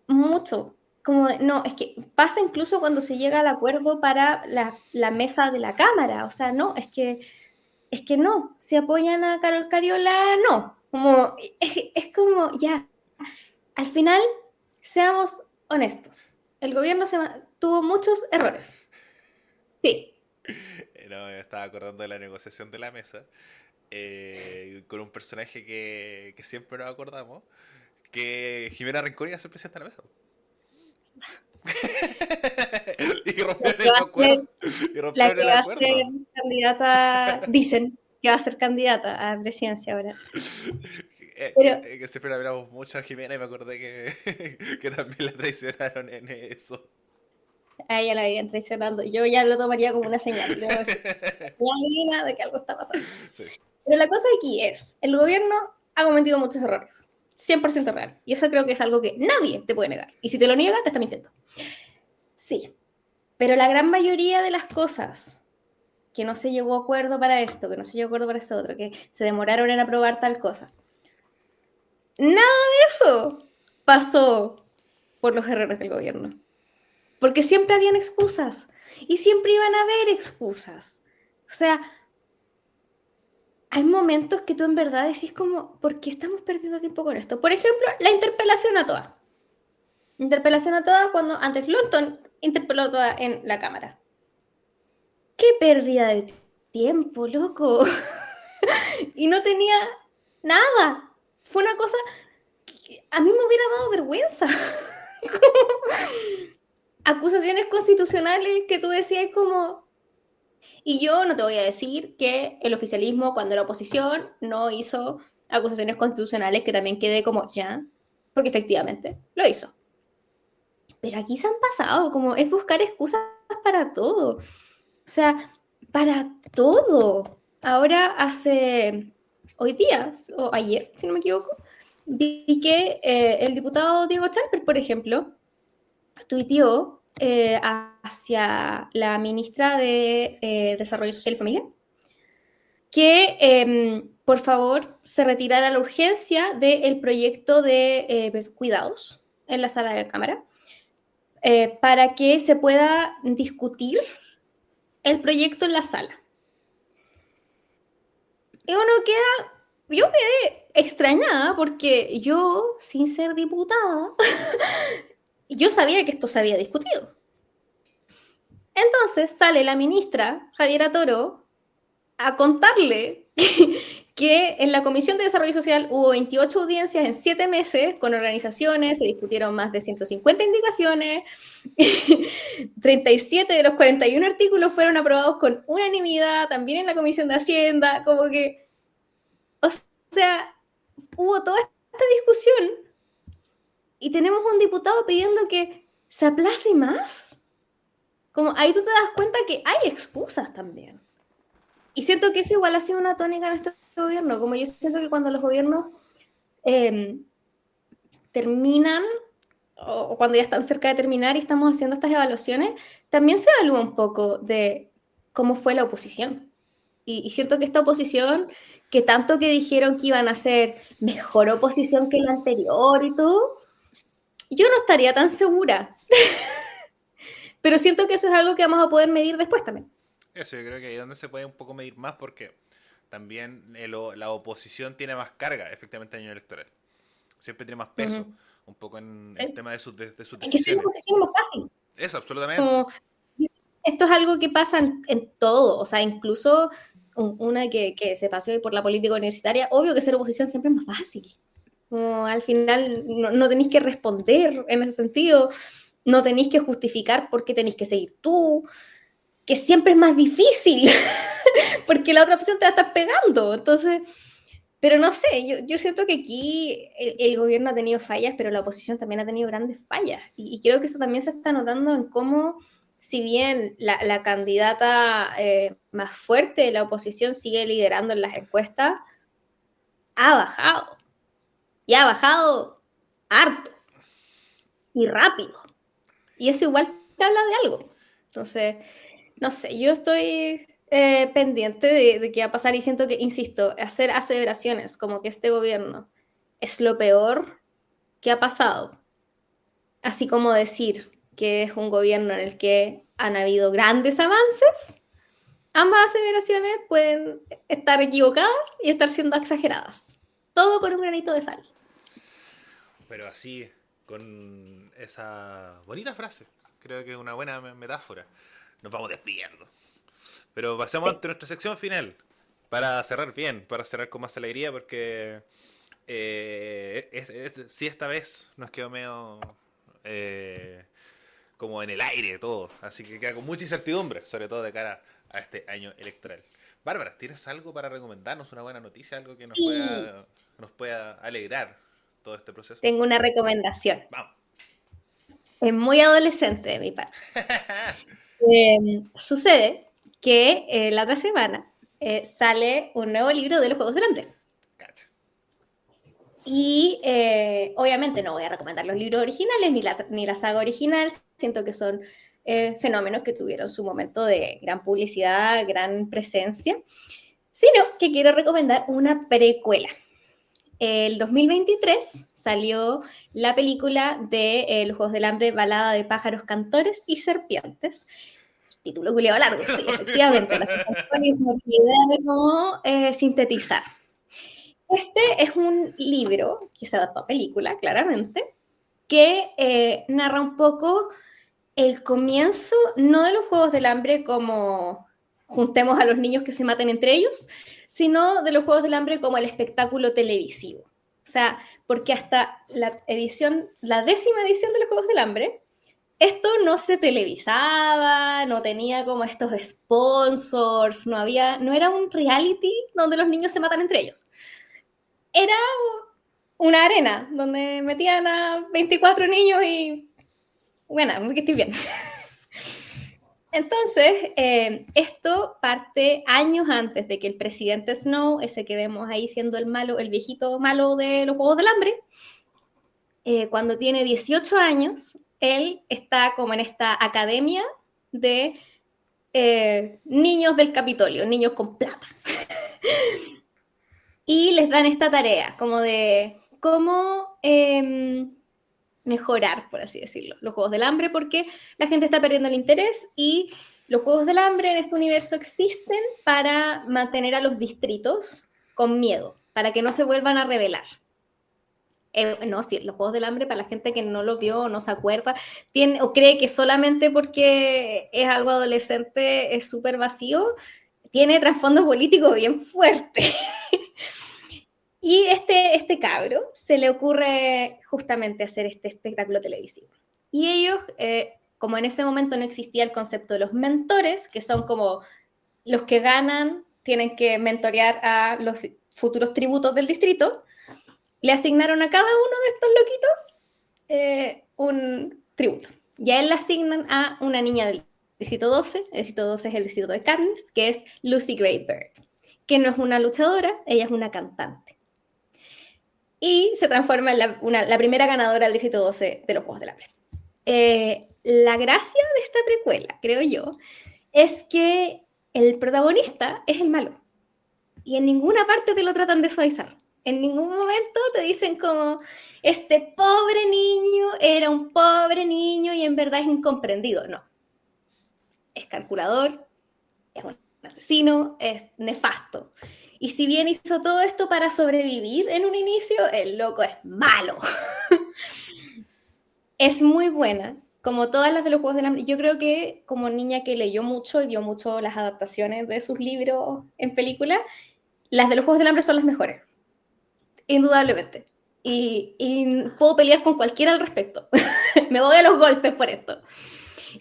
mucho, como, no, es que pasa incluso cuando se llega al acuerdo para la mesa de la Cámara, o sea, no, es que no, si apoyan a Carol Cariola, no. Como, es como, ya, al final, seamos honestos. El gobierno tuvo muchos errores. Sí. No, me estaba acordando de la negociación de la mesa. Con un personaje que siempre nos acordamos. Que Jimena Rincón iba a ser presidenta de la mesa. Y La rompieron que va el a ser, acuerdo. Y la rompieron que el va a ser acuerdo. candidata, dicen que va a ser candidata a presidencia ahora. Pero Que siempre la miramos mucho a Jimena y me acordé que también la traicionaron en eso. a ella la habían traicionando. Yo ya lo tomaría como una señal, debo decir. Señal de que algo está pasando. Sí. Pero la cosa aquí es, el gobierno ha cometido muchos errores, 100% real. Y eso creo que es algo que nadie te puede negar. Y si te lo niega, te está mintiendo. Sí, pero la gran mayoría de las cosas que no se llegó a acuerdo para esto, que no se llegó a acuerdo para esto otro, que se demoraron en aprobar tal cosa, nada de eso pasó por los errores del gobierno. Porque siempre habían excusas y siempre iban a haber excusas. O sea, hay momentos que tú en verdad decís como, ¿por qué estamos perdiendo tiempo con esto? Por ejemplo, la interpelación a todas. Interpelación a todas cuando antes Longton interpeló a todas en la Cámara. ¡Qué pérdida de tiempo, loco! Y no tenía nada. Fue una cosa que a mí me hubiera dado vergüenza. Acusaciones constitucionales que tú decías como... Y yo no te voy a decir que el oficialismo, cuando era oposición, no hizo acusaciones constitucionales, que también quede como ya, porque efectivamente lo hizo. pero aquí se han pasado, como es buscar excusas para todo. O sea, para todo. Ahora hoy día, o ayer, si no me equivoco, vi que el diputado Diego Chalper, por ejemplo, tuiteó hacia la ministra de Desarrollo Social y Familia que por favor se retirara la urgencia del proyecto de cuidados en la sala de la Cámara para que se pueda discutir el proyecto en la sala. Y yo quedé extrañada porque yo, sin ser diputada, yo sabía que esto se había discutido. Entonces sale la ministra Javiera Toro a contarle que en la Comisión de Desarrollo Social hubo 28 audiencias en 7 meses con organizaciones, se discutieron más de 150 indicaciones, 37 de los 41 artículos fueron aprobados con unanimidad, también en la Comisión de Hacienda, como que, o sea, hubo toda esta discusión y tenemos un diputado pidiendo que se aplace más. Como ahí tú te das cuenta que hay excusas también. Y siento que eso igual ha sido una tónica en este gobierno, como yo siento que cuando los gobiernos terminan o cuando ya están cerca de terminar y estamos haciendo estas evaluaciones, también se evalúa un poco de cómo fue la oposición. Y siento que esta oposición, que tanto que dijeron que iban a ser mejor oposición que la anterior y todo, yo no estaría tan segura. Pero siento que eso es algo que vamos a poder medir después también. Eso, yo creo que ahí es donde se puede un poco medir más porque también la oposición tiene más carga, efectivamente, en año electoral. Siempre tiene más peso, un poco en el tema de sus decisiones. Es que ser oposición es más fácil. Eso, absolutamente. Como, esto es algo que pasa en todo, o sea, incluso una que se pasó por la política universitaria, obvio que ser oposición siempre es más fácil. Como al final no tenéis que responder en ese sentido, no tenéis que justificar por qué tenéis que seguir tú, que siempre es más difícil, porque la otra opción te va a estar pegando. Entonces, pero no sé, yo siento que aquí el gobierno ha tenido fallas, pero la oposición también ha tenido grandes fallas. Y creo que eso también se está notando en cómo, si bien la candidata más fuerte de la oposición sigue liderando en las encuestas, ha bajado. Y ha bajado harto. Y rápido. Y eso igual te habla de algo. Entonces, no sé, yo estoy pendiente de qué va a pasar y siento que, insisto, hacer aseveraciones como que este gobierno es lo peor que ha pasado, así como decir que es un gobierno en el que han habido grandes avances, ambas aseveraciones pueden estar equivocadas y estar siendo exageradas. Todo con un granito de sal. Pero así, con esa bonita frase, creo que es una buena metáfora, nos vamos despidiendo. Pero pasemos a nuestra sección final, para cerrar bien, para cerrar con más alegría, porque sí, esta vez nos quedó medio como en el aire todo, así que queda con mucha incertidumbre, sobre todo de cara a este año electoral. Bárbara, ¿tienes algo para recomendarnos, una buena noticia, algo que nos pueda alegrar todo este proceso? Tengo una recomendación. Vamos. Es muy adolescente de mi parte. Sucede que la otra semana sale un nuevo libro de los Juegos del Hambre. Cacha. Y obviamente no voy a recomendar los libros originales ni la saga original. Siento que son fenómenos que tuvieron su momento de gran publicidad, gran presencia. Sino que quiero recomendar una precuela. El 2023 salió la película de Los Juegos del Hambre, Balada de pájaros, cantores y serpientes. Título culiado largo, sí, efectivamente. La no tiene idea de cómo sintetizar. Este es un libro, que se adaptó a película, claramente, que narra un poco el comienzo, no de los Juegos del Hambre como juntemos a los niños que se maten entre ellos, sino de los Juegos del Hambre como el espectáculo televisivo. O sea, porque hasta la 10ª edición de los Juegos del Hambre, esto no se televisaba, no tenía como estos sponsors, no era un reality donde los niños se matan entre ellos. Era una arena donde metían a 24 niños y Bueno, porque estoy bien. Entonces, esto parte años antes de que el presidente Snow, ese que vemos ahí siendo el malo, el viejito malo de los Juegos del Hambre, cuando tiene 18 años, él está como en esta academia de niños del Capitolio, niños con plata. Y les dan esta tarea, como de cómo mejorar, por así decirlo, los Juegos del Hambre, porque la gente está perdiendo el interés y los Juegos del Hambre en este universo existen para mantener a los distritos con miedo, para que no se vuelvan a rebelar. No, sí, los Juegos del Hambre, para la gente que no lo vio o no se acuerda, tiene, o cree que solamente porque es algo adolescente es súper vacío, tiene trasfondo político bien fuerte. Y este cabro se le ocurre justamente hacer este espectáculo televisivo. Y ellos, como en ese momento no existía el concepto de los mentores, que son como los que ganan, tienen que mentorear a los futuros tributos del distrito, le asignaron a cada uno de estos loquitos un tributo. Y a él le asignan a una niña del distrito 12, el distrito 12 es el distrito de Katniss, que es Lucy Greybird, que no es una luchadora, ella es una cantante. Y se transforma en la primera ganadora del distrito 12 de los Juegos del Hambre. La gracia de esta precuela, creo yo, es que el protagonista es el malo. Y en ninguna parte te lo tratan de suavizar. En ningún momento te dicen como, este pobre niño era un pobre niño y en verdad es incomprendido. No. Es calculador, es un asesino, es nefasto. Y si bien hizo todo esto para sobrevivir en un inicio, el loco es malo. Es muy buena, como todas las de los Juegos del Hambre. Yo creo que como niña que leyó mucho y vio mucho las adaptaciones de sus libros en película, las de los Juegos del Hambre son las mejores, indudablemente. Y puedo pelear con cualquiera al respecto. Me voy a los golpes por esto.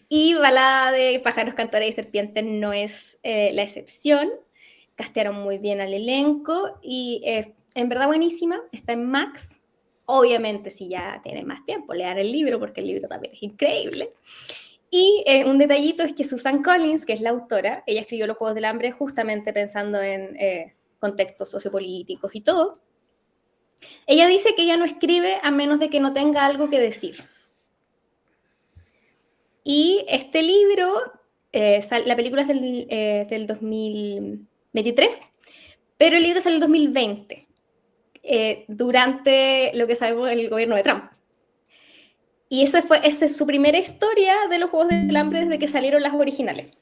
Y Balada de pájaros, cantores y serpientes no es la excepción. Castearon muy bien al elenco y en verdad buenísima. Está en Max. Obviamente, si ya tienen más tiempo, lean el libro porque el libro también es increíble. Y un detallito es que Susan Collins, que es la autora, ella escribió Los Juegos del Hambre justamente pensando en contextos sociopolíticos y todo. Ella dice que ella no escribe a menos de que no tenga algo que decir. Y este libro, la película es del 2023, pero el libro sale en el 2020, durante lo que sabemos el gobierno de Trump. Y esa es su primera historia de los Juegos del Hambre desde que salieron las originales.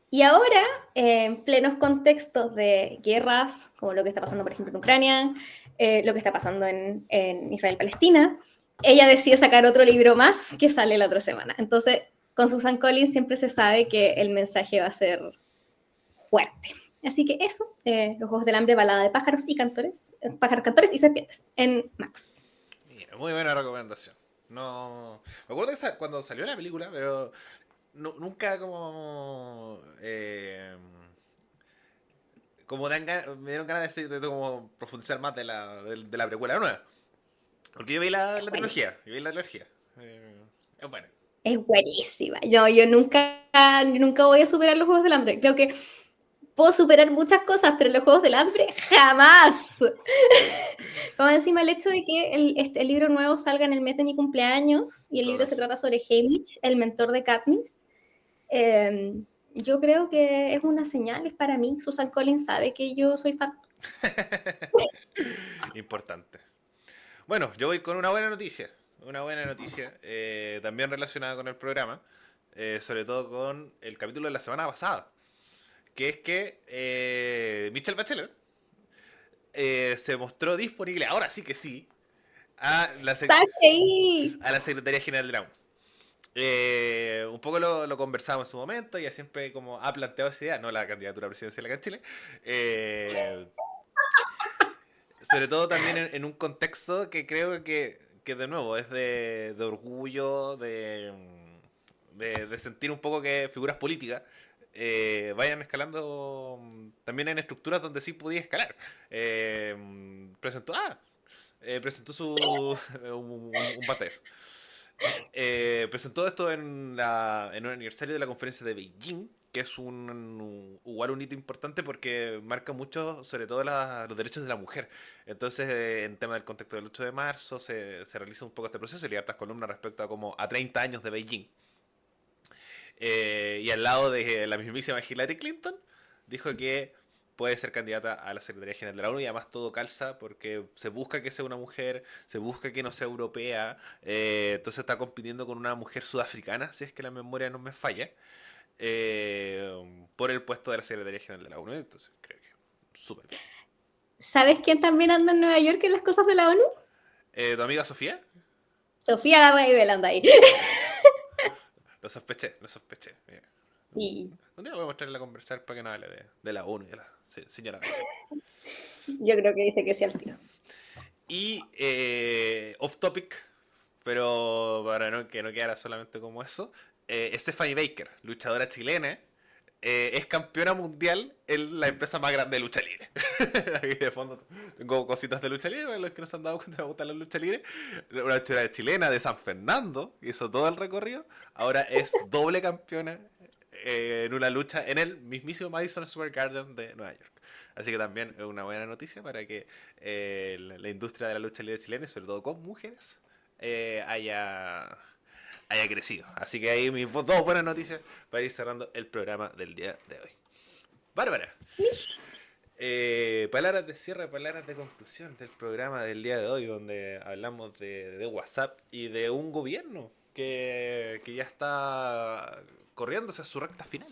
Y ahora, en plenos contextos de guerras, como lo que está pasando, por ejemplo, en Ucrania, lo que está pasando en Israel-Palestina, ella decide sacar otro libro más que sale la otra semana. Entonces, con Susan Collins siempre se sabe que el mensaje va a ser fuerte. Así que eso, Los Juegos del Hambre, balada de pájaros y cantores, pájaros, cantores y serpientes, en Max. Mira, muy buena recomendación. No, me acuerdo que cuando salió la película, pero nunca como me dieron ganas de como profundizar más de la precuela nueva. Porque yo vi la trilogía. Yo vi la trilogía. Es bueno. Es buenísima. Yo nunca voy a superar los Juegos del Hambre. Creo que puedo superar muchas cosas, pero los Juegos del Hambre, ¡jamás! Como encima el hecho de que el libro nuevo salga en el mes de mi cumpleaños y el libro se trata sobre Haymitch, el mentor de Katniss, yo creo que es una señal, es para mí. Susan Collins sabe que yo soy fan. Importante. Bueno, yo voy con una buena noticia. Una buena noticia, también relacionada con el programa, sobre todo con el capítulo de la semana pasada, que es que Michelle Bachelet se mostró disponible, ahora sí que sí, a la Secretaría General de la ONU. Un poco lo conversamos en su momento, ella siempre como ha planteado esa idea, no la candidatura presidencial acá en Chile, sobre todo también en un contexto que creo que de nuevo es de orgullo, de sentir un poco que figuras políticas vayan escalando también en estructuras donde sí podía escalar. Presentó su un parte de eso. Presentó esto en un aniversario de la conferencia de Beijing, que es igual un hito importante porque marca mucho, sobre todo los derechos de la mujer. Entonces, en tema del contexto del 8 de marzo, se realiza un poco este proceso y hay hartas columnas respecto a como a 30 años de Beijing. Y al lado de la mismísima Hillary Clinton, dijo que puede ser candidata a la Secretaría General de la ONU y además todo calza porque se busca que sea una mujer, se busca que no sea europea, entonces está compitiendo con una mujer sudafricana, si es que la memoria no me falla, por el puesto de la Secretaría General de la ONU, entonces creo que súper bien. ¿Sabes quién también anda en Nueva York en las cosas de la ONU? ¿Tu amiga Sofía? Sofía Garra y Belanda ahí. Lo sospeché, lo sospeché. Sí, Un día voy a mostrarle a conversar para que no hable de la ONU y de la señora Bachelet. yo creo que dice que sí al tiro. Y off topic, pero para que no quedara solamente como eso, Stephanie Baker, luchadora chilena, es campeona mundial en la empresa más grande de lucha libre. Aquí de fondo tengo cositas de lucha libre, para los que no se han dado cuenta me gustan las luchas libres. Una luchadora chilena de San Fernando, hizo todo el recorrido, ahora es doble campeona en una lucha en el mismísimo Madison Square Garden de Nueva York. Así que también es una buena noticia para que la industria de la lucha libre chilena, y sobre todo con mujeres, haya crecido. Así que ahí mis dos buenas noticias para ir cerrando el programa del día de hoy. Bárbara, palabras de cierre, palabras de conclusión del programa del día de hoy, donde hablamos de WhatsApp y de un gobierno que ya está corriéndose a su recta final.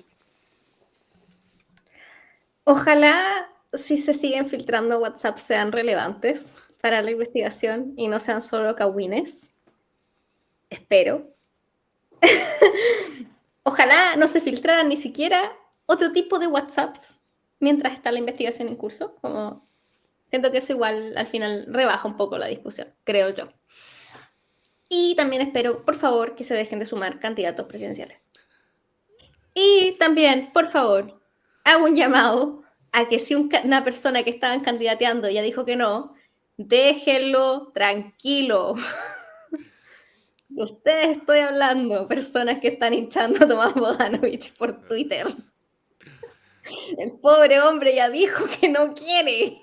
Ojalá si se siguen filtrando WhatsApp sean relevantes para la investigación y no sean solo cagüines. Espero. Ojalá no se filtraran ni siquiera otro tipo de WhatsApps mientras está la investigación en curso. Como siento que eso igual al final rebaja un poco la discusión, creo yo. Y también espero, por favor, que se dejen de sumar candidatos presidenciales. Y también, por favor, hago un llamado a que si una persona que estaban candidateando ya dijo que no, déjenlo tranquilo. De ustedes estoy hablando, personas que están hinchando a Tomás Bodanovich por Twitter. El pobre hombre ya dijo que no quiere.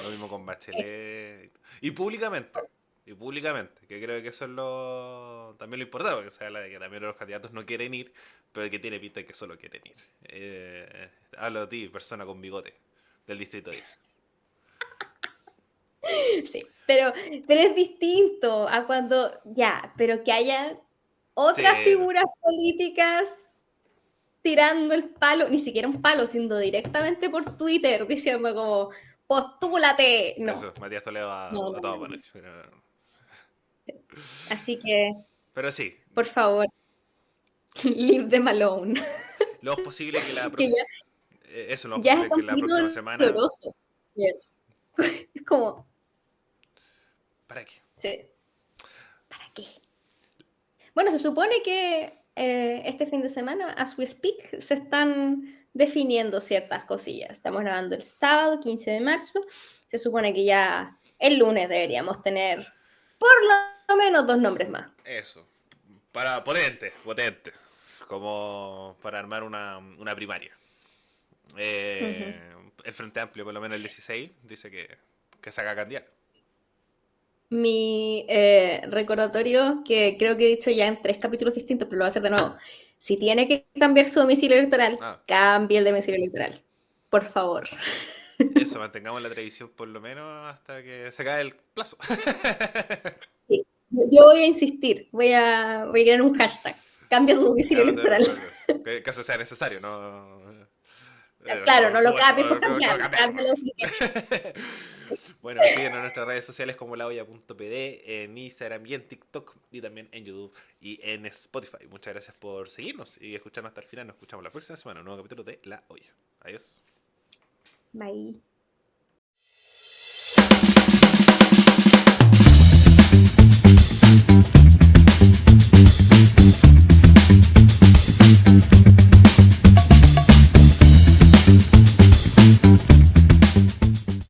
Lo mismo con Bachelet. Y públicamente. Y públicamente. Que creo que eso es también lo importante. Porque se habla de que también los candidatos no quieren ir. Pero que tiene pinta de que solo quieren ir. Hablo de ti, persona con bigote. Del distrito 10. Sí, pero es distinto a cuando ya, pero que haya Sí, otras figuras políticas tirando el palo, ni siquiera un palo, siendo directamente por Twitter, diciendo como, postúlate. No, eso, Matías Toledo no, a no, toda no, buena. no. Sí. Así que, Pero sí, por favor, leave them alone. lo es posible que Que ya, eso, lo es ya es posible que un la poquito próxima semana. doloroso. Es como, ¿Para qué? sí, ¿para qué? Bueno, se supone que este fin de semana, as we speak, se están definiendo ciertas cosillas. Estamos grabando el sábado 15 de marzo. Se supone que ya el lunes deberíamos tener por lo menos 2 nombres más. Eso. Para potentes. Como para armar una primaria. Ujú. El Frente Amplio, por lo menos el 16, dice que saca candidato. Mi recordatorio, que creo que he dicho ya en 3 capítulos distintos, pero lo voy a hacer de nuevo. Si tiene que cambiar su domicilio electoral, Ah, cambie el domicilio electoral. Por favor. eso, mantengamos la televisión por lo menos hasta que se acabe el plazo. Sí. Yo voy a insistir, voy a crear un hashtag. Cambia tu domicilio Claro, electoral. que caso sea necesario, ¿no? Claro, no lo cambies por No lo cambiarlo, cambiamos. cámbialo si quieres. Bueno, síguenos en nuestras redes sociales como laoya.pd, en Instagram y en TikTok, y también en YouTube y en Spotify. Muchas gracias por seguirnos y escucharnos hasta el final. Nos escuchamos la próxima semana, un nuevo capítulo de La Olla. Adiós. Bye.